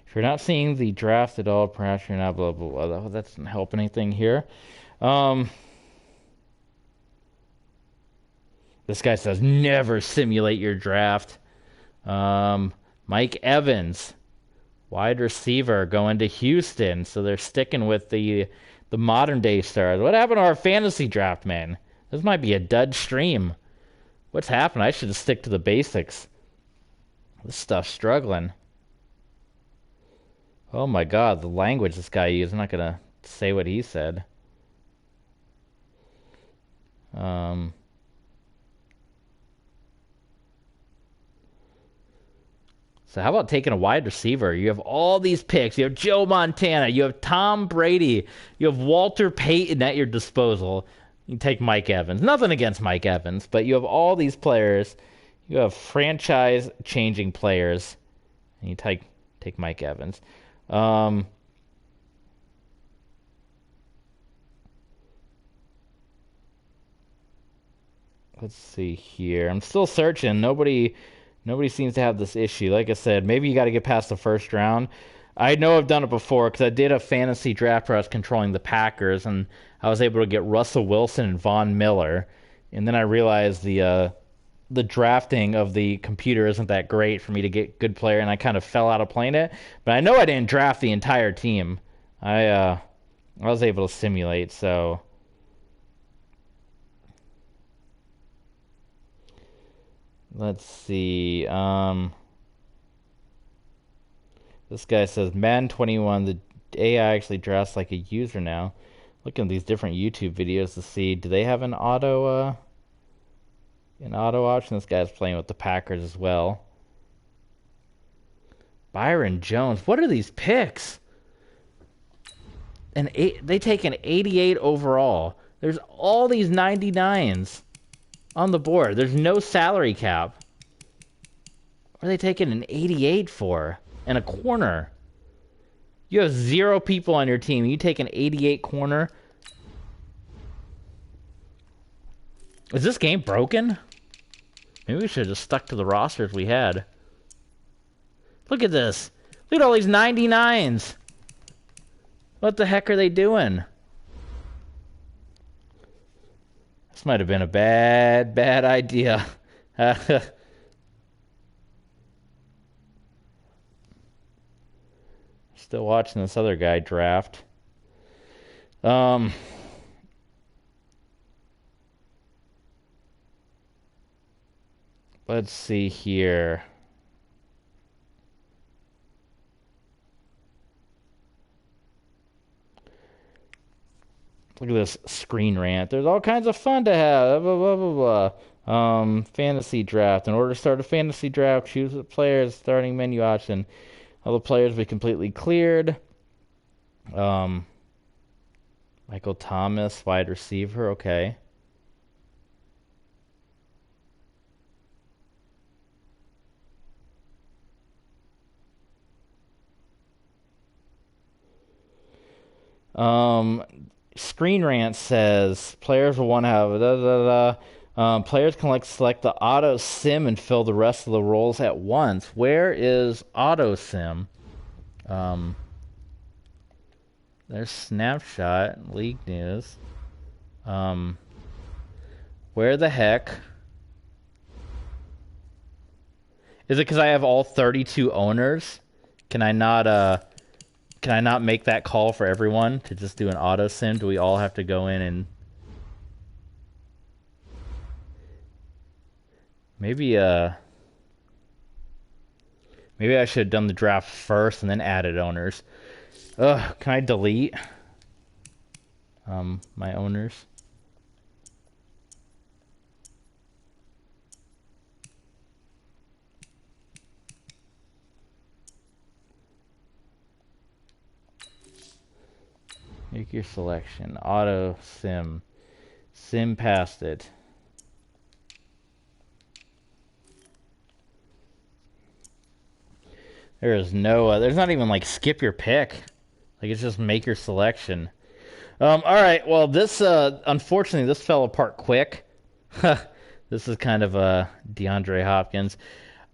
If you're not seeing the draft at all, perhaps you're not blah blah blah. That doesn't help anything here. This guy says never simulate your draft. Mike Evans, wide receiver, going to Houston. So they're sticking with the modern day stars. What happened to our fantasy draft, man? This might be a dud stream. What's happened? I should stick to the basics. This stuff's struggling. Oh my god, the language this guy used. I'm not gonna say what he said. So how about taking a wide receiver? You have all these picks. You have Joe Montana. You have Tom Brady. You have Walter Payton at your disposal. You take Mike Evans. Nothing against Mike Evans, but you have all these players. You have franchise-changing players. And you take Mike Evans. Let's see here. I'm still searching. Nobody seems to have this issue. Like I said, maybe you got to get past the first round. I know I've done it before because I did a fantasy draft where I was controlling the Packers, and I was able to get Russell Wilson and Von Miller. And then I realized the drafting of the computer isn't that great for me to get good player, and I kind of fell out of playing it. But I know I didn't draft the entire team. I was able to simulate, so let's see. This guy says Madden 21, the AI actually drafts like a user now. Looking at these different YouTube videos to see, do they have an auto option? This guy's playing with the Packers as well. Byron Jones. What are these picks? They take an 88 overall. There's all these 99s on the board. There's no salary cap. What are they taking an 88 for? And a corner. You have 0 people on your team. You take an 88 corner. Is this game broken? Maybe we should have just stuck to the rosters we had. Look at this. Look at all these 99s. What the heck are they doing? This might have been a bad idea. Still watching this other guy draft. Let's see here. Look at this screen rant. There's all kinds of fun to have. Blah, blah, blah, blah. Fantasy draft. In order to start a fantasy draft, choose the player's starting menu option. All the players be completely cleared. Michael Thomas, wide receiver. Okay. Screen Rant says players will want to have players can select the auto sim and fill the rest of the roles at once. Where is auto sim? There's snapshot, league news. Where the heck? Is it because I have all 32 owners? Can I not make that call for everyone to just do an auto sim? Do we all have to go in and maybe I should have done the draft first and then added owners. Ugh, can I delete my owners? Make your selection. Auto sim. Sim past it. There's not even like skip your pick. Like it's just make your selection. Alright, well this, unfortunately this fell apart quick. This is kind of DeAndre Hopkins.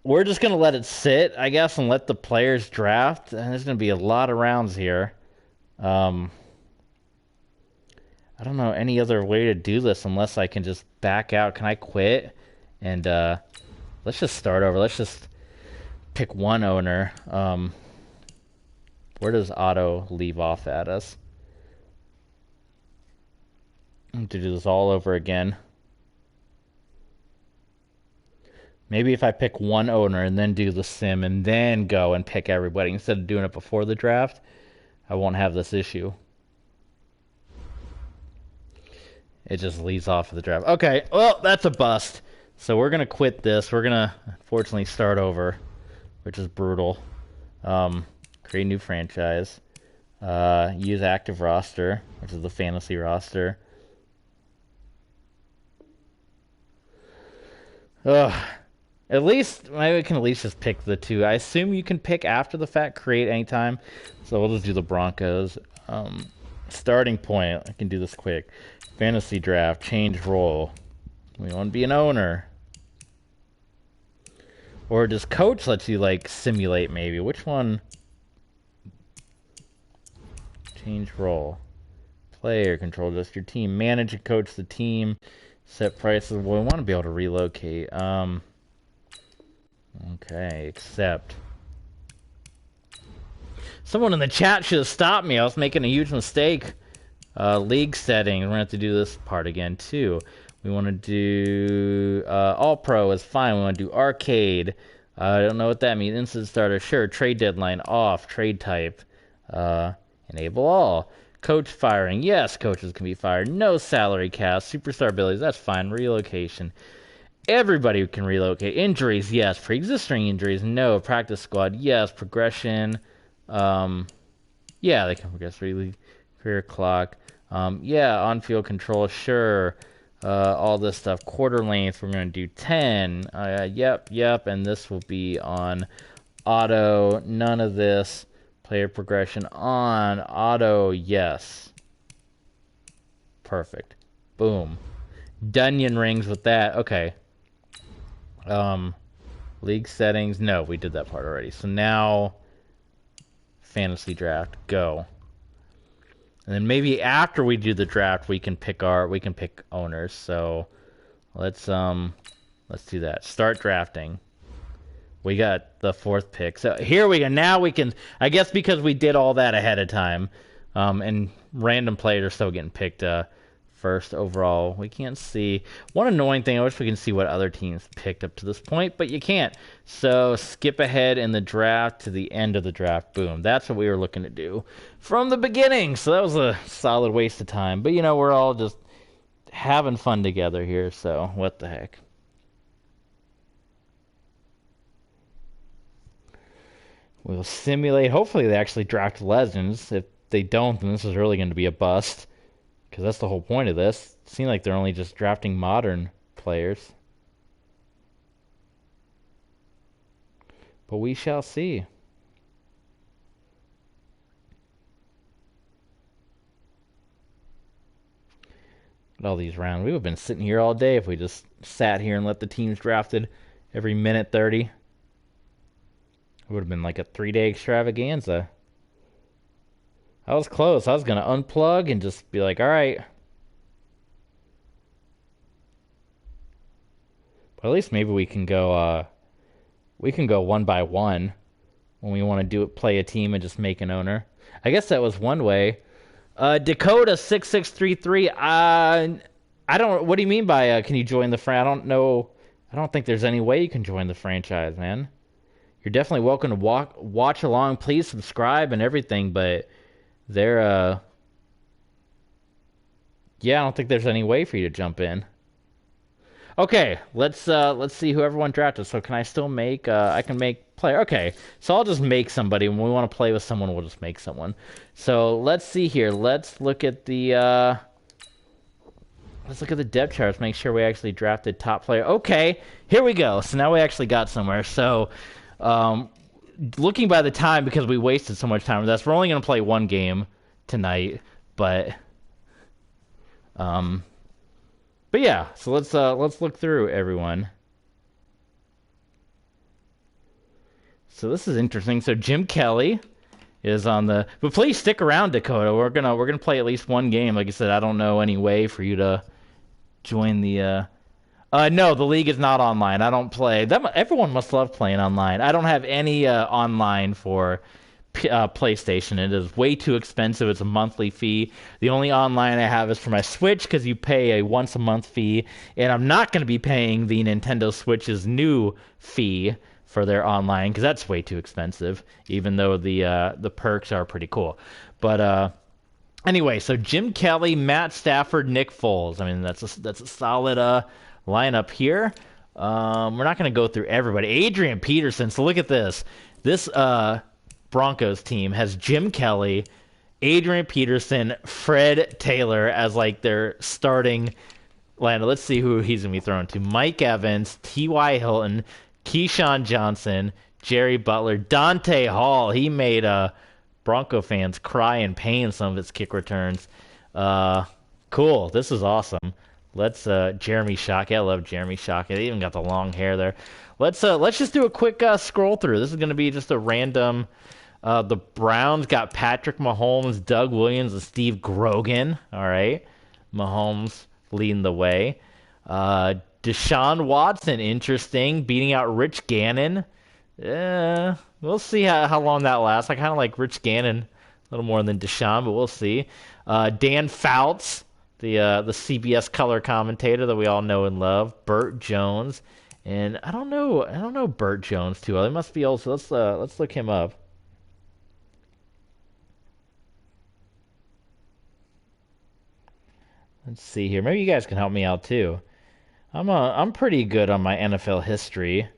We're just gonna let it sit, I guess, and let the players draft. And there's gonna be a lot of rounds here. I don't know any other way to do this unless I can just back out. Can I quit? And let's just start over. Let's just pick one owner. Where does auto leave off at us? I have to do this all over again. Maybe if I pick one owner and then do the sim and then go and pick everybody instead of doing it before the draft, I won't have this issue. It just leads off of the draft. Okay, well, that's a bust. So we're going to quit this. We're going to, unfortunately, start over, which is brutal. Create new franchise. Use active roster, which is the fantasy roster. At least, maybe we can at least just pick the two. I assume you can pick after the fact, create anytime. So we'll just do the Broncos. Starting point. I can do this quick. Fantasy draft. Change role. We want to be an owner. Or does coach let you, like, simulate maybe? Which one? Change role. Player control just your team. Manage and coach the team. Set prices. Well, we want to be able to relocate. Okay, accept. Someone in the chat should have stopped me. I was making a huge mistake. League settings. We're going to have to do this part again, too. We want to do... All-Pro is fine. We want to do Arcade. I don't know what that means. Instant Starter. Sure. Trade deadline. Off. Trade type. Enable all. Coach firing. Yes, coaches can be fired. No salary cap. Superstar abilities. That's fine. Relocation. Everybody can relocate. Injuries. Yes. Pre-existing injuries. No. Practice squad. Yes. Progression. Yeah, they can progress really. Career clock. Yeah, on-field control, sure. All this stuff. Quarter length, we're going to do 10. Yep, and this will be on auto. None of this. Player progression on. Auto, yes. Perfect. Boom. Dunyan rings with that. Okay. League settings. No, we did that part already. So now, fantasy draft. Go. And then maybe after we do the draft, we can pick owners. So let's do that. Start drafting. We got the 4th pick. So here we go. Now we can, I guess because we did all that ahead of time, and random players are still getting picked first overall. We can't see. One annoying thing, I wish we can see what other teams picked up to this point, but you can't. So skip ahead in the draft to the end of the draft. Boom. That's what we were looking to do from the beginning. So that was a solid waste of time. But, we're all just having fun together here, so what the heck. We'll simulate. Hopefully they actually draft legends. If they don't, then this is really going to be a bust. Because that's the whole point of this. It seems like they're only just drafting modern players. But we shall see. Look at all these rounds. We would have been sitting here all day if we just sat here and let the teams drafted every minute 30. It would have been like a 3-day extravaganza. I was close. I was going to unplug and just be like, all right. But at least maybe we can go one by one when we want to play a team and just make an owner. I guess that was one way. Dakota 6633. I don't. What do you mean by can you join the I don't know. I don't think there's any way you can join the franchise, man. You're definitely welcome to watch along. Please subscribe and everything, but yeah, I don't think there's any way for you to jump in. Okay, let's see who everyone drafted. So can I still make? I can make player. Okay, so I'll just make somebody. When we want to play with someone, we'll just make someone. So let's see here. Let's look at the depth charts. Make sure we actually drafted top player. Okay, here we go. So now we actually got somewhere. So, looking by the time, because we wasted so much time with this, we're only going to play one game tonight. But yeah, so let's look through everyone. So this is interesting. So Jim Kelly is on the. But please stick around, Dakota. We're gonna play at least one game. Like I said, I don't know any way for you to join the. No, the league is not online. I don't play. Everyone must love playing online. I don't have any online for PlayStation. It is way too expensive. It's a monthly fee. The only online I have is for my Switch because you pay a once a month fee, and I'm not going to be paying the Nintendo Switch's new fee for their online because that's way too expensive. Even though the perks are pretty cool, but anyway, so Jim Kelly, Matt Stafford, Nick Foles. I mean that's a solid lineup here. We're not going to go through everybody. Adrian Peterson. So look at this. This Broncos team has Jim Kelly, Adrian Peterson, Fred Taylor as like their starting lineup. Let's see who he's going to be thrown to. Mike Evans, T.Y. Hilton, Keyshawn Johnson, Jerry Butler, Dante Hall. He made Bronco fans cry in pain some of his kick returns. Cool. This is awesome. Let's Jeremy Shockey. I love Jeremy Shockey. They even got the long hair there. Let's just do a quick scroll through. This is going to be just a random. The Browns got Patrick Mahomes, Doug Williams, and Steve Grogan. All right, Mahomes leading the way. Deshaun Watson, interesting, beating out Rich Gannon. We'll see how long that lasts. I kind of like Rich Gannon a little more than Deshaun, but we'll see. Dan Fouts, the CBS color commentator that we all know and love. Burt Jones, and I don't know Burt Jones too well. He must be old. So let's look him up. Let's see here. Maybe you guys can help me out too. I'm pretty good on my NFL history,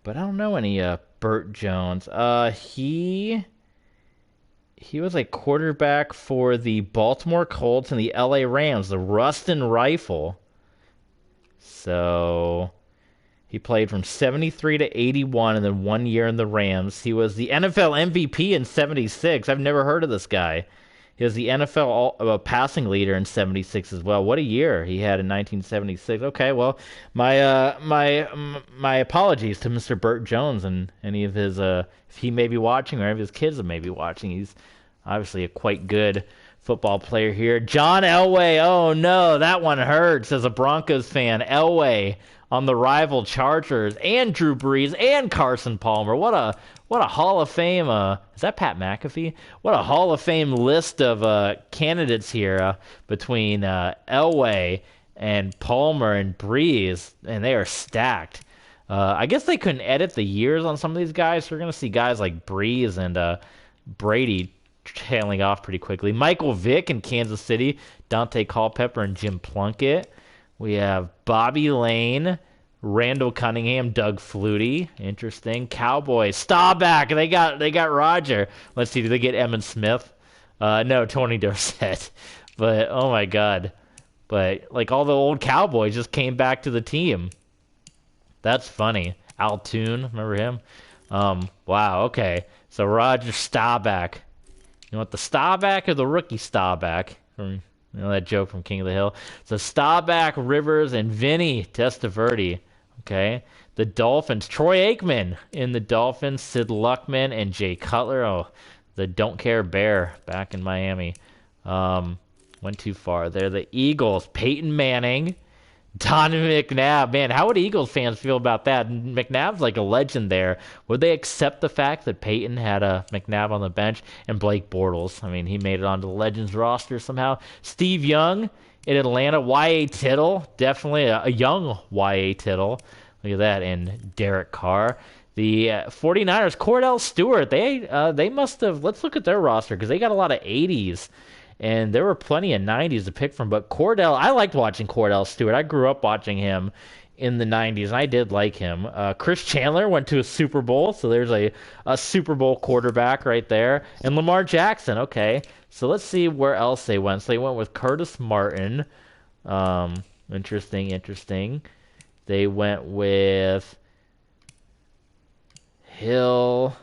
but I don't know any Burt Jones. He was a quarterback for the Baltimore Colts and the LA Rams, the Ruston Rifle. So He played from 73 to 81 and then 1 year in the Rams. He was the NFL MVP in 76. I've never heard of this guy. He was the NFL passing leader in 76 as well. What a year he had in 1976. Okay, well, my apologies to Mr. Burt Jones and any of his if he may be watching or any of his kids may be watching. He's obviously a quite good football player here. John Elway. Oh no, that one hurts as a Broncos fan. Elway on the rival Chargers and Drew Brees and Carson Palmer. What a Hall of Fame. Is that Pat McAfee? What a Hall of Fame list of candidates here between Elway and Palmer and Brees, and they are stacked. I guess they couldn't edit the years on some of these guys, so we're going to see guys like Brees and Brady tailing off pretty quickly. Michael Vick in Kansas City, Dante Culpepper and Jim Plunkett. We have Bobby Lane, Randall Cunningham, Doug Flutie. Interesting. Cowboys, Staubach. They got Roger. Let's see, do they get Emmitt Smith? No, Tony Dorsett. But oh my God. But like all the old Cowboys just came back to the team. That's funny. Al Toon, remember him? Wow, okay. So Roger Staubach. You want the Staubach or the rookie Staubach? You know that joke from King of the Hill? So Staubach, Rivers, and Vinny Testaverde. Okay. The Dolphins, Troy Aikman in the Dolphins, Sid Luckman, and Jay Cutler. Oh, the Don't Care Bear back in Miami. Went too far there. The Eagles, Peyton Manning, Donovan McNabb. Man, how would Eagles fans feel about that? McNabb's like a legend there. Would they accept the fact that Peyton had a McNabb on the bench and Blake Bortles? I mean, he made it onto the Legends roster somehow. Steve Young in Atlanta. Y.A. Tittle. Definitely a young Y.A. Tittle. Look at that. And Derek Carr. The 49ers, Cordell Stewart. They must have... Let's look at their roster because they got a lot of 80s. And there were plenty of 90s to pick from. But Cordell, I liked watching Cordell Stewart. I grew up watching him in the 90s, and I did like him. Chris Chandler went to a Super Bowl, so there's a Super Bowl quarterback right there. And Lamar Jackson, okay. So let's see where else they went. So they went with Curtis Martin. Interesting. They went with Hill.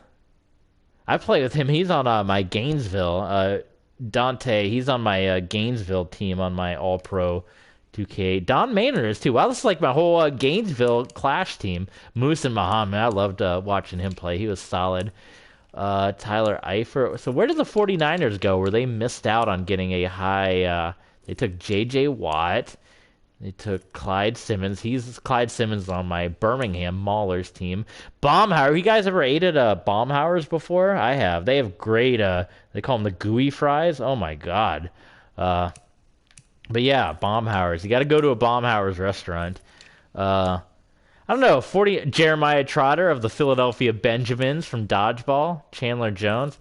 I played with him. He's on my Gainesville. Dante, he's on my Gainesville team on my All-Pro 2K. Don Maynard is too. Wow, this is like my whole Gainesville Clash team. Moose and Muhammad, I loved watching him play. He was solid. Tyler Eifert. So where did the 49ers go? Where they missed out on getting a high... they took J.J. Watt. They took Clyde Simmons. Clyde Simmons on my Birmingham Maulers team. Baumhauer. You guys ever ate at Baumhauer's before? I have. They have great, they call them the gooey fries. Oh my God. But yeah, Baumhauer's. You got to go to a Baumhauer's restaurant. I don't know. Jeremiah Trotter of the Philadelphia Benjamins from Dodgeball. Chandler Jones.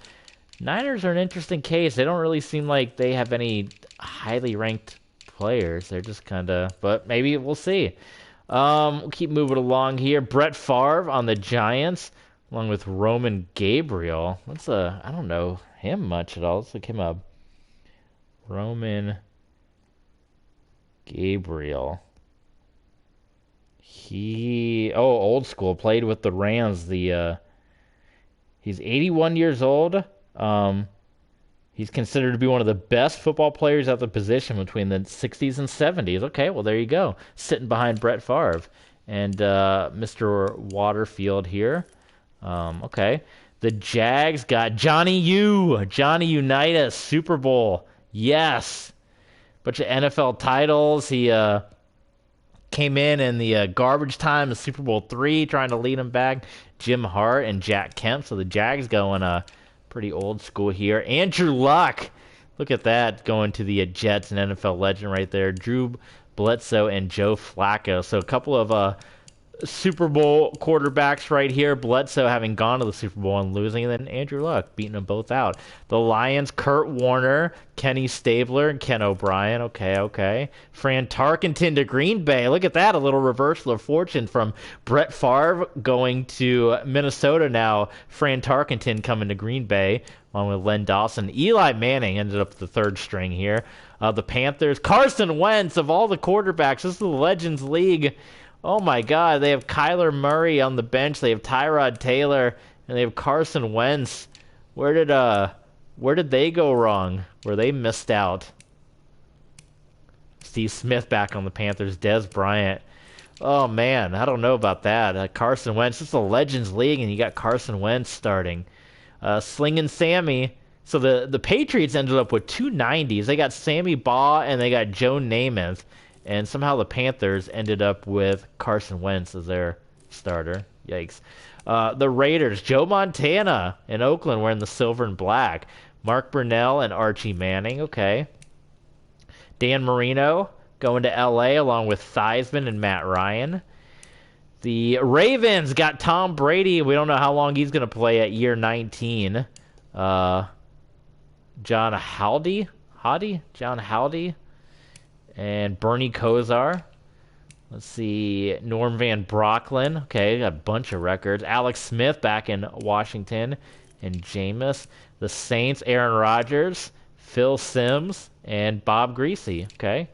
Niners are an interesting case. They don't really seem like they have any highly ranked players. They're just kind of, but maybe we'll see. We'll keep moving along here. Brett Favre on the Giants, along with Roman Gabriel. I don't know him much at all. Let's look him up. Roman Gabriel. Old school. Played with the Rams. He's 81 years old. He's considered to be one of the best football players at the position between the 60s and 70s. Okay, well, there you go. Sitting behind Brett Favre. And Mr. Waterfield here. Okay. The Jags got Johnny Unitas, Super Bowl. Yes. Bunch of NFL titles. He came in the garbage time of Super Bowl III, trying to lead him back. Jim Hart and Jack Kemp. So the Jags going... pretty old school here. Andrew Luck. Look at that, going to the Jets, an NFL legend right there. Drew Bledsoe and Joe Flacco. So a couple of Super Bowl quarterbacks right here. Bledsoe having gone to the Super Bowl and losing, and then Andrew Luck beating them both out. The Lions, Kurt Warner, Kenny Stabler, and Ken O'Brien. Okay. Fran Tarkenton to Green Bay. Look at that, a little reversal of fortune from Brett Favre going to Minnesota now. Fran Tarkenton coming to Green Bay, along with Len Dawson. Eli Manning ended up the third string here. The Panthers, Carson Wentz, of all the quarterbacks, this is the Legends League. Oh my God, they have Kyler Murray on the bench. They have Tyrod Taylor, and they have Carson Wentz. Where did they go wrong? Where they missed out? Steve Smith back on the Panthers. Dez Bryant. Oh man, I don't know about that. Carson Wentz. This is a Legends League, and you got Carson Wentz starting. Slinging Sammy. So the Patriots ended up with 290s. They got Sammy Baugh and they got Joe Namath. And somehow the Panthers ended up with Carson Wentz as their starter. Yikes. The Raiders, Joe Montana in Oakland wearing the silver and black. Mark Brunell and Archie Manning. Okay. Dan Marino going to L.A. along with Theismann and Matt Ryan. The Ravens got Tom Brady. We don't know how long he's going to play at year 19. John Howdy? John Howdy? And Bernie Kosar. Let's see. Norm Van Brocklin. Okay, got a bunch of records. Alex Smith back in Washington. And Jameis. The Saints, Aaron Rodgers. Phil Simms. And Bob Greasy. Okay.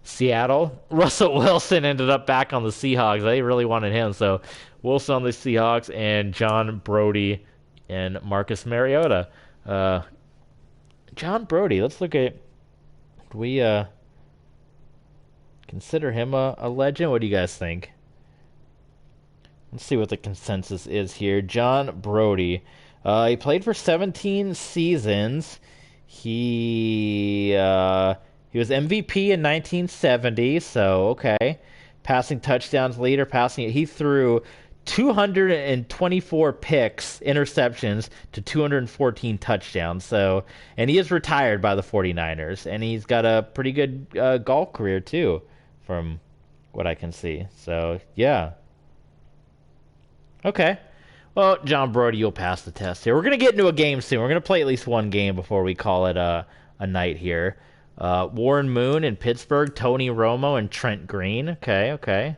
Seattle. Russell Wilson ended up back on the Seahawks. They really wanted him. So Wilson on the Seahawks. And John Brody and Marcus Mariota. John Brody. Let's look at... Do we consider him a legend? What do you guys think? Let's see what the consensus is here. John Brody. He played for 17 seasons. He was MVP in 1970, so okay. Passing touchdowns leader, he threw 224 picks, interceptions, to 214 touchdowns. So, and he is retired by the 49ers, and he's got a pretty good golf career too, from what I can see. So, yeah. Okay. Well, John Brody, you'll pass the test here. We're going to get into a game soon. We're going to play at least one game before we call it a night here. Warren Moon in Pittsburgh, Tony Romo and Trent Green. Okay.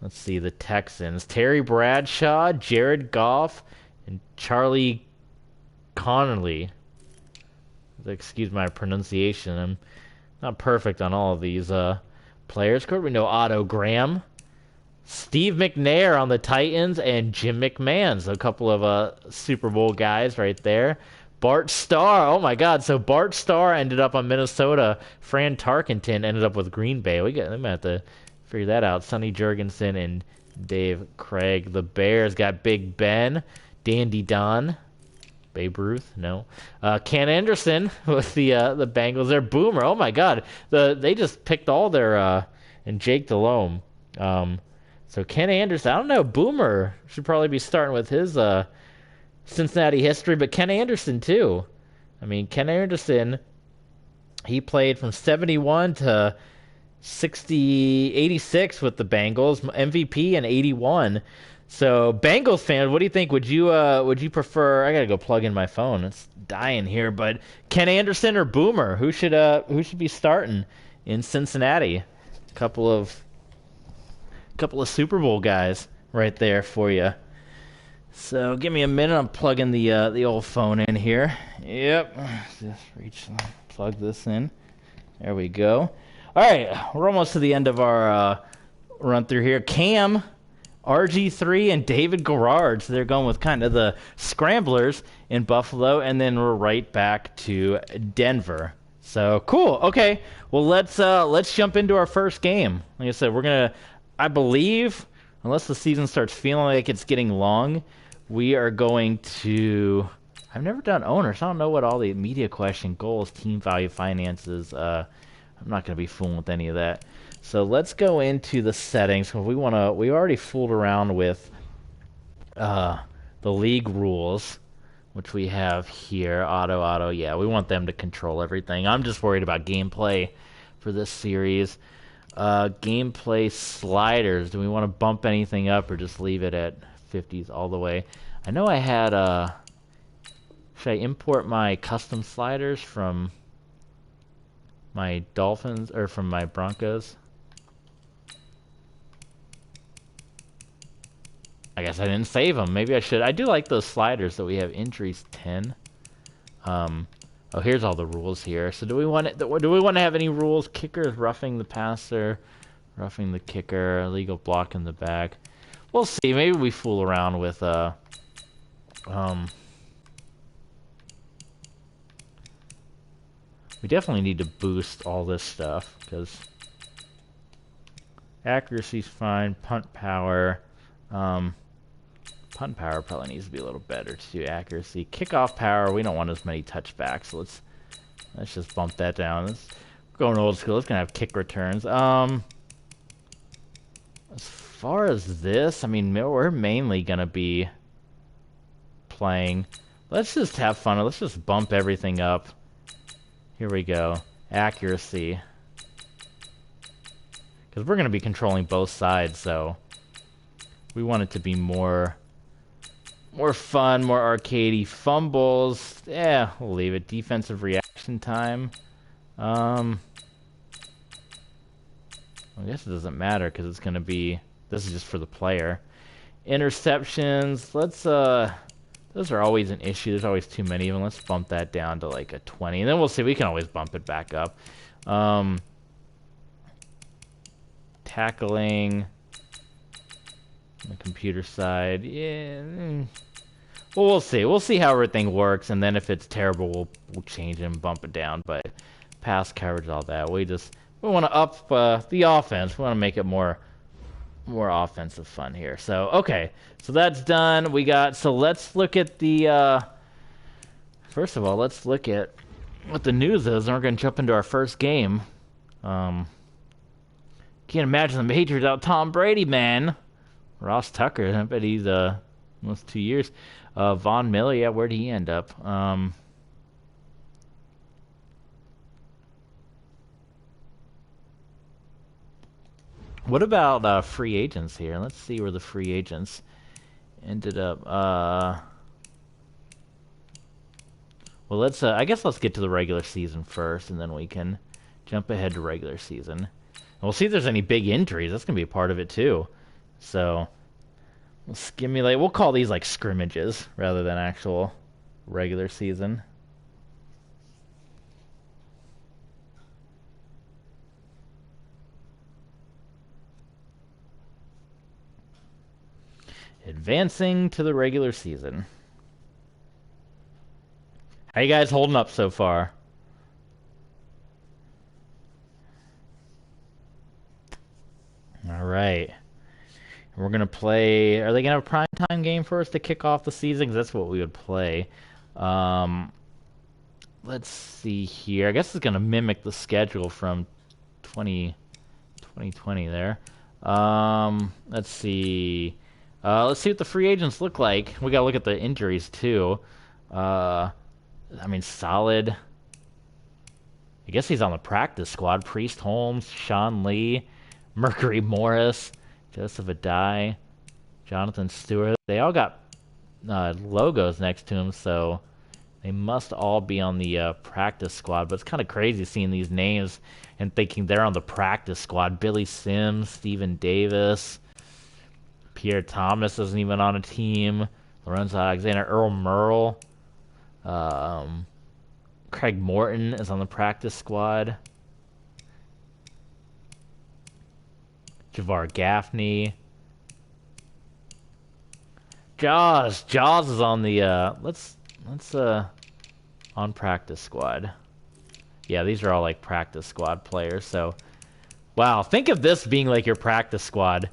Let's see, the Texans. Terry Bradshaw, Jared Goff, and Charlie Connolly. Excuse my pronunciation. I'm not perfect on all of these players. Of course, we know Otto Graham. Steve McNair on the Titans, and Jim McMahon. So a couple of Super Bowl guys right there. Bart Starr. Oh, my God. So Bart Starr ended up on Minnesota. Fran Tarkenton ended up with Green Bay. We might have to figure that out. Sonny Jurgensen and Dave Craig. The Bears got Big Ben. Dandy Don. Babe Ruth? No. Ken Anderson with the Bengals. They're Boomer. Oh, my God. They just picked all their... and Jake Delhomme. So Ken Anderson, I don't know, Boomer should probably be starting with his Cincinnati history, but Ken Anderson too. I mean, Ken Anderson, he played from 71 to 86 with the Bengals, MVP in 81. So Bengals fans, what do you think? Would you prefer? I gotta go plug in my phone. It's dying here, but Ken Anderson or Boomer? Who should be starting in Cincinnati? A couple of Super Bowl guys right there for you. So give me a minute. I'm plugging the old phone in here. Yep. Just plug this in. There we go. All right, we're almost to the end of our run through here. Cam, RG3, and David Garrard. So they're going with kind of the scramblers in Buffalo, and then we're right back to Denver. So cool. Okay. Well, let's jump into our first game. Like I said, we're gonna. I believe, unless the season starts feeling like it's getting long, we are going to... I've never done owners. I don't know what all the media question, goals, team value, finances... I'm not going to be fooling with any of that. So let's go into the settings. We already fooled around with the league rules, which we have here. Auto. Yeah, we want them to control everything. I'm just worried about gameplay for this series. Gameplay sliders. Do we want to bump anything up or just leave it at 50s all the way? I know I had should I import my custom sliders from my Dolphins or from my Broncos? I guess I didn't save them. Maybe I should. I do like those sliders that we have. Injuries 10. Oh, here's all the rules here. So do we want to have any rules? Kickers roughing the passer, roughing the kicker, illegal block in the back. We'll see. Maybe we fool around with we definitely need to boost all this stuff because accuracy's fine, punt power. Punt power probably needs to be a little better too. Accuracy, kickoff power. We don't want as many touchbacks, so let's just bump that down. Let's going old school. It's gonna have kick returns. As far as this, I mean, we're mainly gonna be playing. Let's just have fun. Let's just bump everything up. Here we go. Accuracy, because we're gonna be controlling both sides, so we want it to be more fun, more arcadey. Fumbles, yeah, we'll leave it. Defensive reaction time. I guess it doesn't matter because it's gonna be. This is just for the player. Interceptions. Let's those are always an issue. There's always too many of them. Let's bump that down to like a 20, and then we'll see. We can always bump it back up. Tackling. On the computer side, yeah. Well, we'll see. We'll see how everything works, and then if it's terrible, we'll change it and bump it down. But pass coverage, all that. We want to up the offense. We want to make it more offensive fun here. So okay, so that's done. So let's look at the. First of all, let's look at what the news is, and we're going to jump into our first game. Can't imagine the Majors without Tom Brady, man. Ross Tucker, I bet he's almost 2 years. Von Miller, yeah, where'd he end up? What about free agents here? Let's see where the free agents ended up. Well, let's. I guess let's get to the regular season first, and then we can jump ahead to regular season. And we'll see if there's any big injuries. That's gonna be a part of it too. So we'll stimulate. We'll call these like scrimmages rather than actual regular season. Advancing to the regular season. How you guys holding up so far? All right. We're going to play. Are they going to have a primetime game for us to kick off the season? 'Cause that's what we would play. Let's see here. I guess it's going to mimic the schedule from 2020 there. Let's see. Let's see what the free agents look like. We got to look at the injuries, too. I mean, solid. I guess he's on the practice squad. Priest Holmes, Sean Lee, Mercury Morris, Joseph Adai, Jonathan Stewart. They all got logos next to him, so they must all be on the practice squad. But it's kind of crazy seeing these names and thinking they're on the practice squad. Billy Sims, Stephen Davis, Pierre Thomas isn't even on a team. Lorenzo Alexander, Earl Merle, Craig Morton is on the practice squad. Javar Gaffney. Jaws is on the let's on practice squad. Yeah, these are all like practice squad players. So wow, think of this being like your practice squad.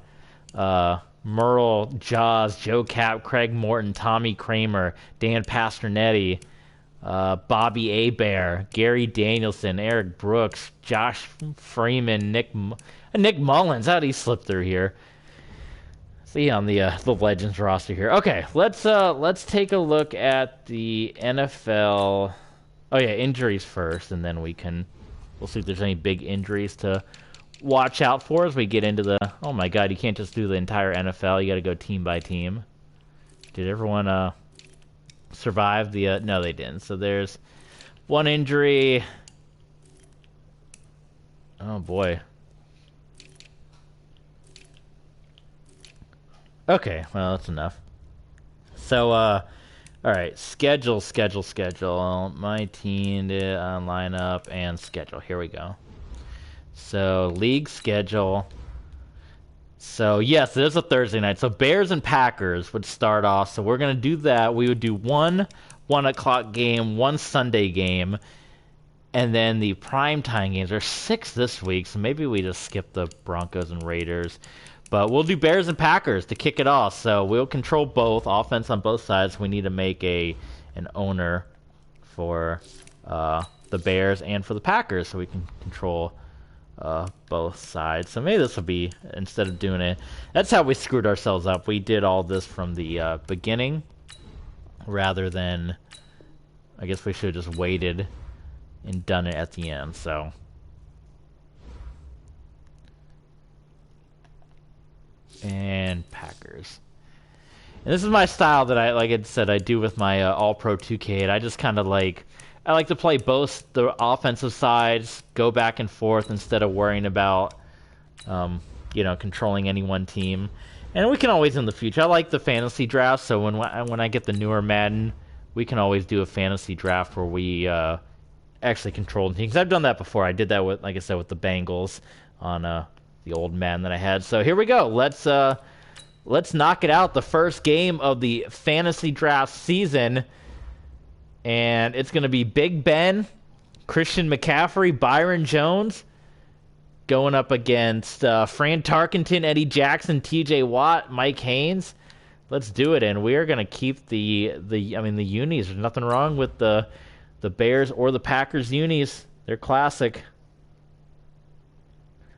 Merle, Jaws, Joe Cap, Craig Morton, Tommy Kramer, Dan Pasternetti, Bobby Abear, Gary Danielson, Eric Brooks, Josh Freeman, Nick Mullins. How did he slip through here? See on the Legends roster here. Okay, let's take a look at the NFL. Oh yeah, injuries first, and then we'll see if there's any big injuries to watch out for as we get into the. Oh my God, you can't just do the entire NFL. You got to go team by team. Did everyone survive the? No, they didn't. So there's one injury. Oh boy. Okay, well that's enough. So All right, schedule. My team line up and schedule. Here we go. So league schedule. So yes, it is a Thursday night. So Bears and Packers would start off. So we're gonna do that. We would do one 1 o'clock game, one Sunday game, and then the primetime games. There's 6 this week, so maybe we just skip the Broncos and Raiders. But we'll do Bears and Packers to kick it off. So we'll control both, offense on both sides. We need to make an owner for the Bears and for the Packers so we can control both sides. So maybe this will be, instead of doing it, that's how we screwed ourselves up. We did all this from the beginning rather than, I guess we should have just waited and done it at the end. So and Packers. And this is my style that like I said, I do with my All-Pro 2K. And I just kind of I like to play both the offensive sides, go back and forth instead of worrying about, controlling any one team. And we can always in the future. I like the fantasy draft, so when I get the newer Madden, we can always do a fantasy draft where we actually control teams. I've done that before. I did that with, like I said, with the Bengals on the old Madden that I had. So here we go. Let's knock it out. The first game of the fantasy draft season. And it's going to be Big Ben, Christian McCaffrey, Byron Jones going up against Fran Tarkenton, Eddie Jackson, TJ Watt, Mike Haynes. Let's do it. And we are going to keep the unis. There's nothing wrong with the Bears or the Packers unis. They're classic.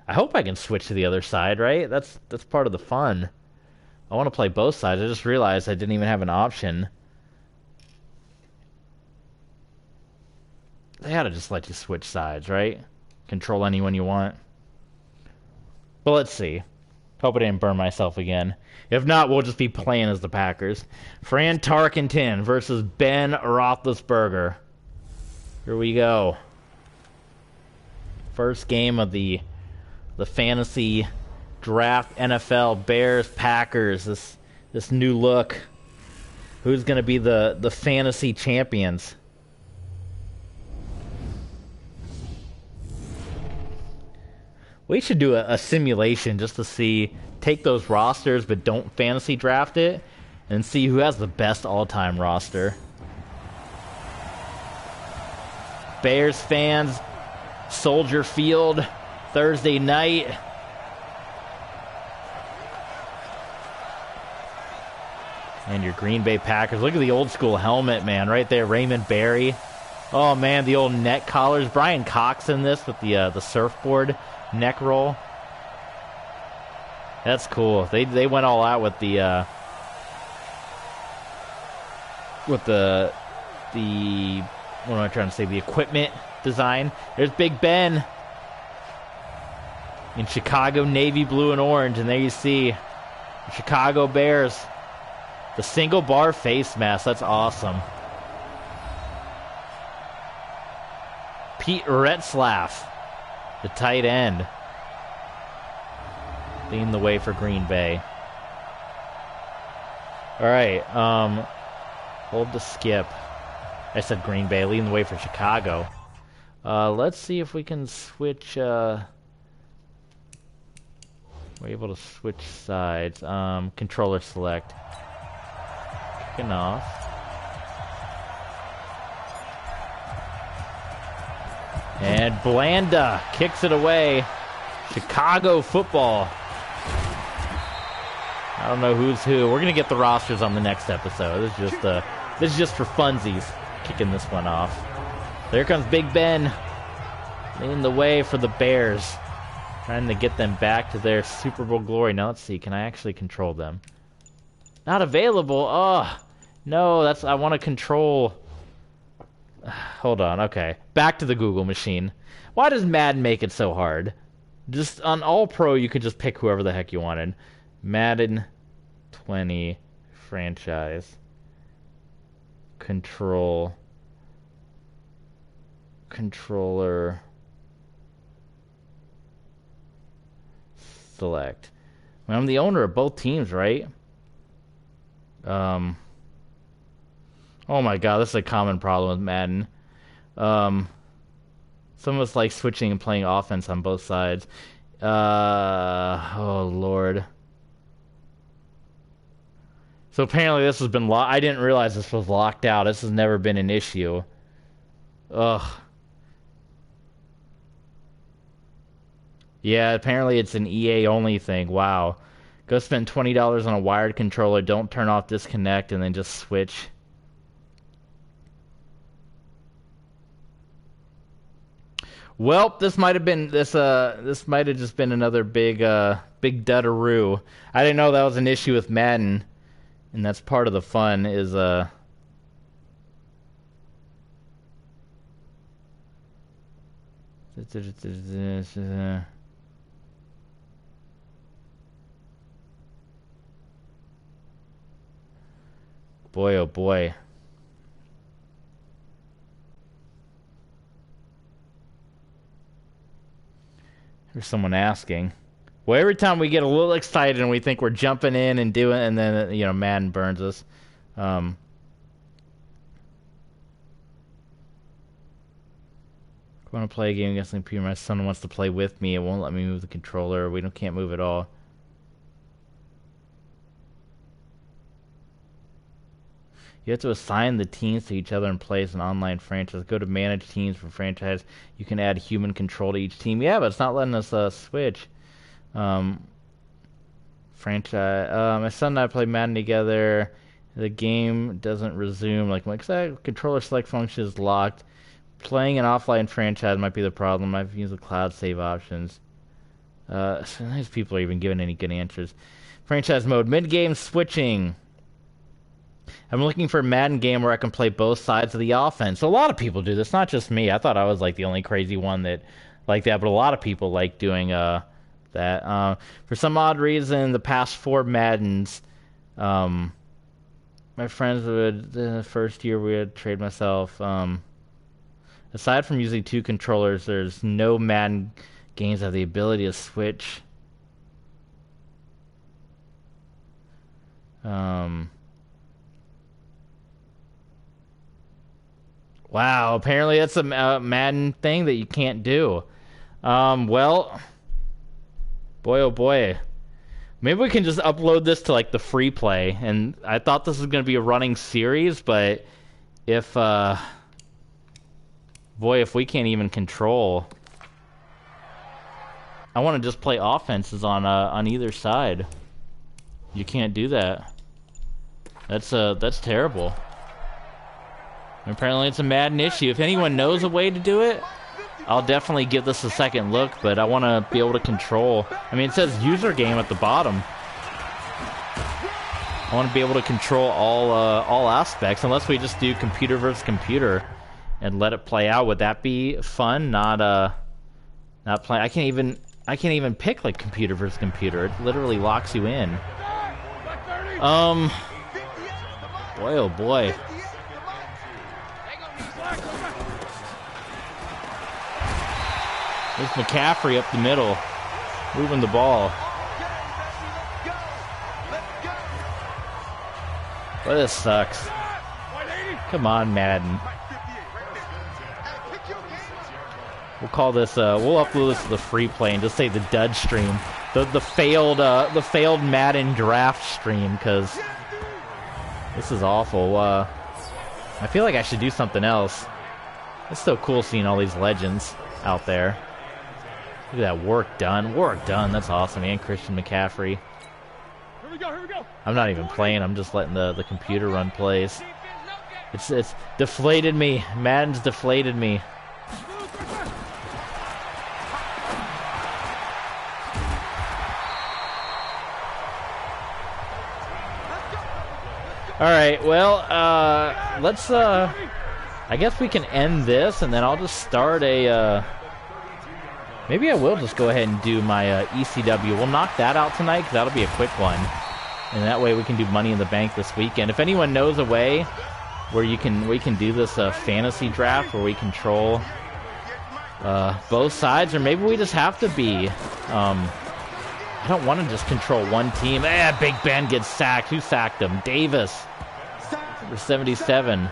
I hope I can switch to the other side, right? That's part of the fun. I want to play both sides. I just realized I didn't even have an option. They ought to just let you switch sides, right? Control anyone you want. But let's see. Hope I didn't burn myself again. If not, we'll just be playing as the Packers. Fran Tarkenton versus Ben Roethlisberger. Here we go. First game of the fantasy draft, NFL, Bears, Packers. This new look. Who's going to be the fantasy champions? We should do a simulation just to see, take those rosters but don't fantasy draft it, and see who has the best all-time roster. Bears fans, Soldier Field, Thursday night. And your Green Bay Packers. Look at the old school helmet, man, right there. Raymond Berry. Oh, man, the old neck collars. Brian Cox in this with the surfboard neck roll. That's cool. They went all out with the what am I trying to say? The equipment design. There's Big Ben in Chicago navy blue and orange, and there you see the Chicago Bears. The single bar face mask. That's awesome. Pete Retzlaff, the tight end, leading the way for Green Bay. All right, hold the skip. I said Green Bay, leading the way for Chicago. Let's see if we can switch. We're able to switch sides. Controller select. Kicking off. And Blanda kicks it away. Chicago football. I don't know who's who. We're gonna get the rosters on the next episode. This is just for funsies. Kicking this one off. There comes Big Ben, leading the way for the Bears, trying to get them back to their Super Bowl glory. Now let's see. Can I actually control them? Not available. Oh no, I want to control. Hold on, okay. Back to the Google machine. Why does Madden make it so hard? Just on All Pro, you could just pick whoever the heck you wanted. Madden 20 franchise. Controller. Select. I mean, I'm the owner of both teams, right? Oh my god, this is a common problem with Madden. Um, some of us like switching and playing offense on both sides. Oh lord. So apparently this has been locked. I didn't realize this was locked out. This has never been an issue. Ugh. Yeah, apparently it's an EA only thing. Wow. Go spend $20 on a wired controller. Don't turn off disconnect and then just switch. Well, this might have been this might have just been another big duddaroo. I didn't know that was an issue with Madden, and that's part of the fun is boy oh boy. There's someone asking. Well, every time we get a little excited and we think we're jumping in and doing, and then Madden burns us. I want to play a game against the computer. My son wants to play with me. It won't let me move the controller. Can't move at all. You have to assign the teams to each other and play as an online franchise. Go to manage teams for franchise. You can add human control to each team. Yeah, but it's not letting us switch. Franchise. My son and I play Madden together. The game doesn't resume. Like my controller select function is locked. Playing an offline franchise might be the problem. I've used the cloud save options. These people are even giving any good answers. Franchise mode. Mid-game switching. I'm looking for a Madden game where I can play both sides of the offense. So a lot of people do this, not just me. I thought I was like the only crazy one that like that, but a lot of people like doing that. For some odd reason, the past 4 Maddens, my friends would, the first year we would trade myself. Aside from using 2 controllers, there's no Madden games that have the ability to switch. Wow, apparently that's a Madden thing that you can't do. Well, boy oh boy. Maybe we can just upload this to like the free play. And I thought this was going to be a running series, but if, boy, if we can't even control. I want to just play offenses on either side. You can't do that. That's terrible. Apparently it's a Madden issue. If anyone knows a way to do it, I'll definitely give this a second look, but I want to be able to control. I mean, it says user game at the bottom. I want to be able to control all aspects, unless we just do computer versus computer and let it play out. Would that be fun? Not play. I can't even pick like computer versus computer. It literally locks you in. Boy oh boy. There's McCaffrey up the middle, moving the ball. Well, this sucks. Come on, Madden. We'll call this. We'll upload this to the free play and just say the dud stream, the failed Madden draft stream, because this is awful. I feel like I should do something else. It's so cool seeing all these legends out there. Look at that, work done. Work done. That's awesome. And Christian McCaffrey. Here we go. I'm not even playing. I'm just letting the computer run plays. It's deflated me. Madden's deflated me. All right. Well, let's. I guess we can end this, and then I'll just start a. Maybe I will just go ahead and do my ECW. We'll knock that out tonight, because that'll be a quick one. And that way we can do Money in the Bank this weekend. If anyone knows a way where we can do this fantasy draft where we control both sides, or maybe we just have to be... I don't want to just control one team. Big Ben gets sacked. Who sacked him? Davis. Number 77.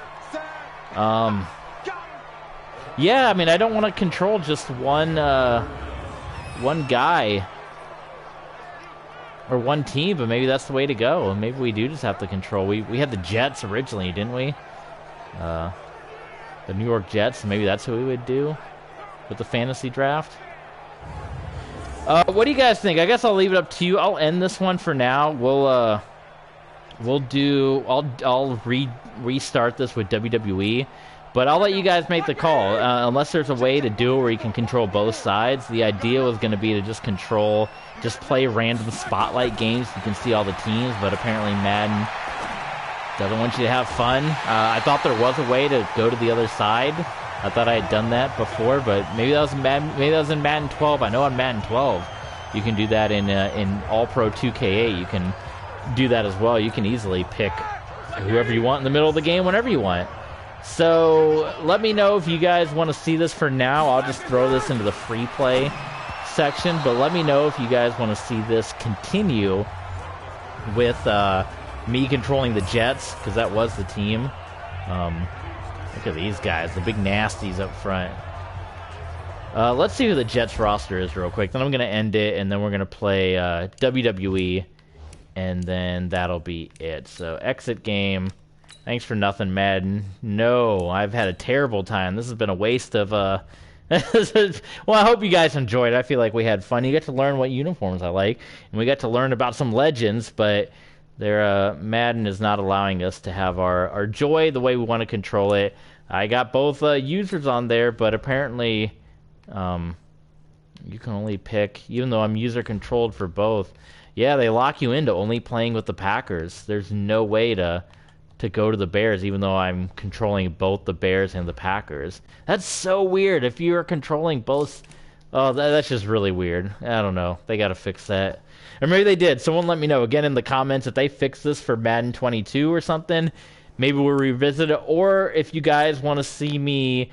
Yeah, I mean, I don't want to control just one guy or one team, but maybe that's the way to go. Maybe we do just have to control. We had the Jets originally, didn't we? The New York Jets. Maybe that's what we would do with the fantasy draft. What do you guys think? I guess I'll leave it up to you. I'll end this one for now. I'll restart this with WWE, but I'll let you guys make the call. Unless there's a way to do it where you can control both sides. The idea was going to be to just play random spotlight games. You can see all the teams, but apparently Madden doesn't want you to have fun. I thought there was a way to go to the other side. I thought I had done that before, but maybe that was in Madden 12. I know on Madden 12 you can do that in All Pro 2K8. You can do that as well. You can easily pick whoever you want in the middle of the game whenever you want. So let me know if you guys want to see this. For now, I'll just throw this into the free play section, but let me know if you guys want to see this continue with me controlling the Jets, because that was the team. Look at these guys, the big nasties up front. Let's see who the Jets roster is real quick. Then I'm going to end it, and then we're going to play WWE, and then that'll be it. So exit game. Thanks for nothing, Madden. No, I've had a terrible time. This has been a waste of... Well, I hope you guys enjoyed. I feel like we had fun. You get to learn what uniforms I like, and we got to learn about some legends, but... Madden is not allowing us to have our joy the way we want to control it. I got both users on there, but apparently you can only pick, even though I'm user controlled for both. Yeah, they lock you into only playing with the Packers. There's no way to go to the Bears, even though I'm controlling both the Bears and the Packers. That's so weird. If you're controlling both... Oh, that's just really weird. I don't know. They got to fix that. Or maybe they did. Someone let me know, again, in the comments if they fix this for Madden 22 or something. Maybe we'll revisit it. Or if you guys want to see me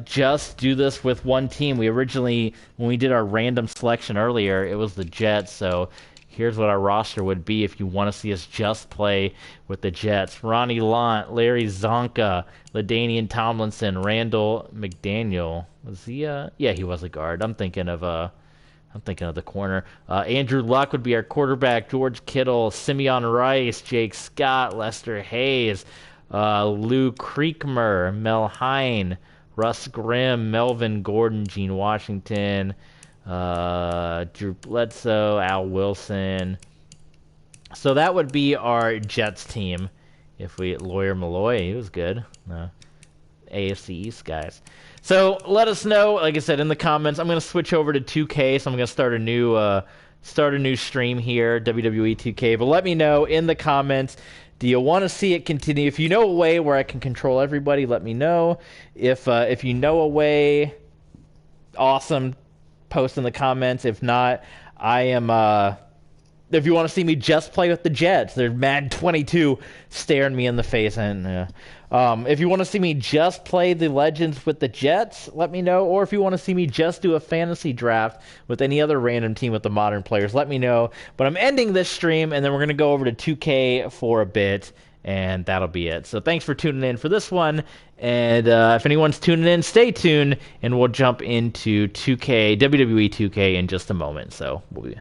just do this with one team. We originally, when we did our random selection earlier, it was the Jets. So here's what our roster would be if you want to see us just play with the Jets. Ronnie Lott, Larry Zonka, LaDainian Tomlinson, Randall McDaniel. Was he yeah, he was a guard. I'm thinking of the corner. Andrew Luck would be our quarterback. George Kittle, Simeon Rice, Jake Scott, Lester Hayes, Lou Creekmer, Mel Hine, Russ Grimm, Melvin Gordon, Gene Washington, Drew Bledsoe, Al Wilson. So that would be our Jets team. If we Lawyer Malloy, he was good. AFC East guys. So let us know. Like I said, in the comments, I'm gonna switch over to 2K. So I'm gonna start a new stream here, WWE 2K. But let me know in the comments. Do you want to see it continue? If you know a way where I can control everybody, let me know. If you know a way, awesome. Post in the comments. If not, I am. If you want to see me just play with the Jets, there's Madden 22 staring me in the face. And if you want to see me just play the Legends with the Jets, let me know. Or if you want to see me just do a fantasy draft with any other random team with the modern players, let me know. But I'm ending this stream, and then we're going to go over to 2K for a bit, and that'll be it. So thanks for tuning in for this one. And if anyone's tuning in, stay tuned, and we'll jump into 2K, WWE 2K in just a moment. So we'll be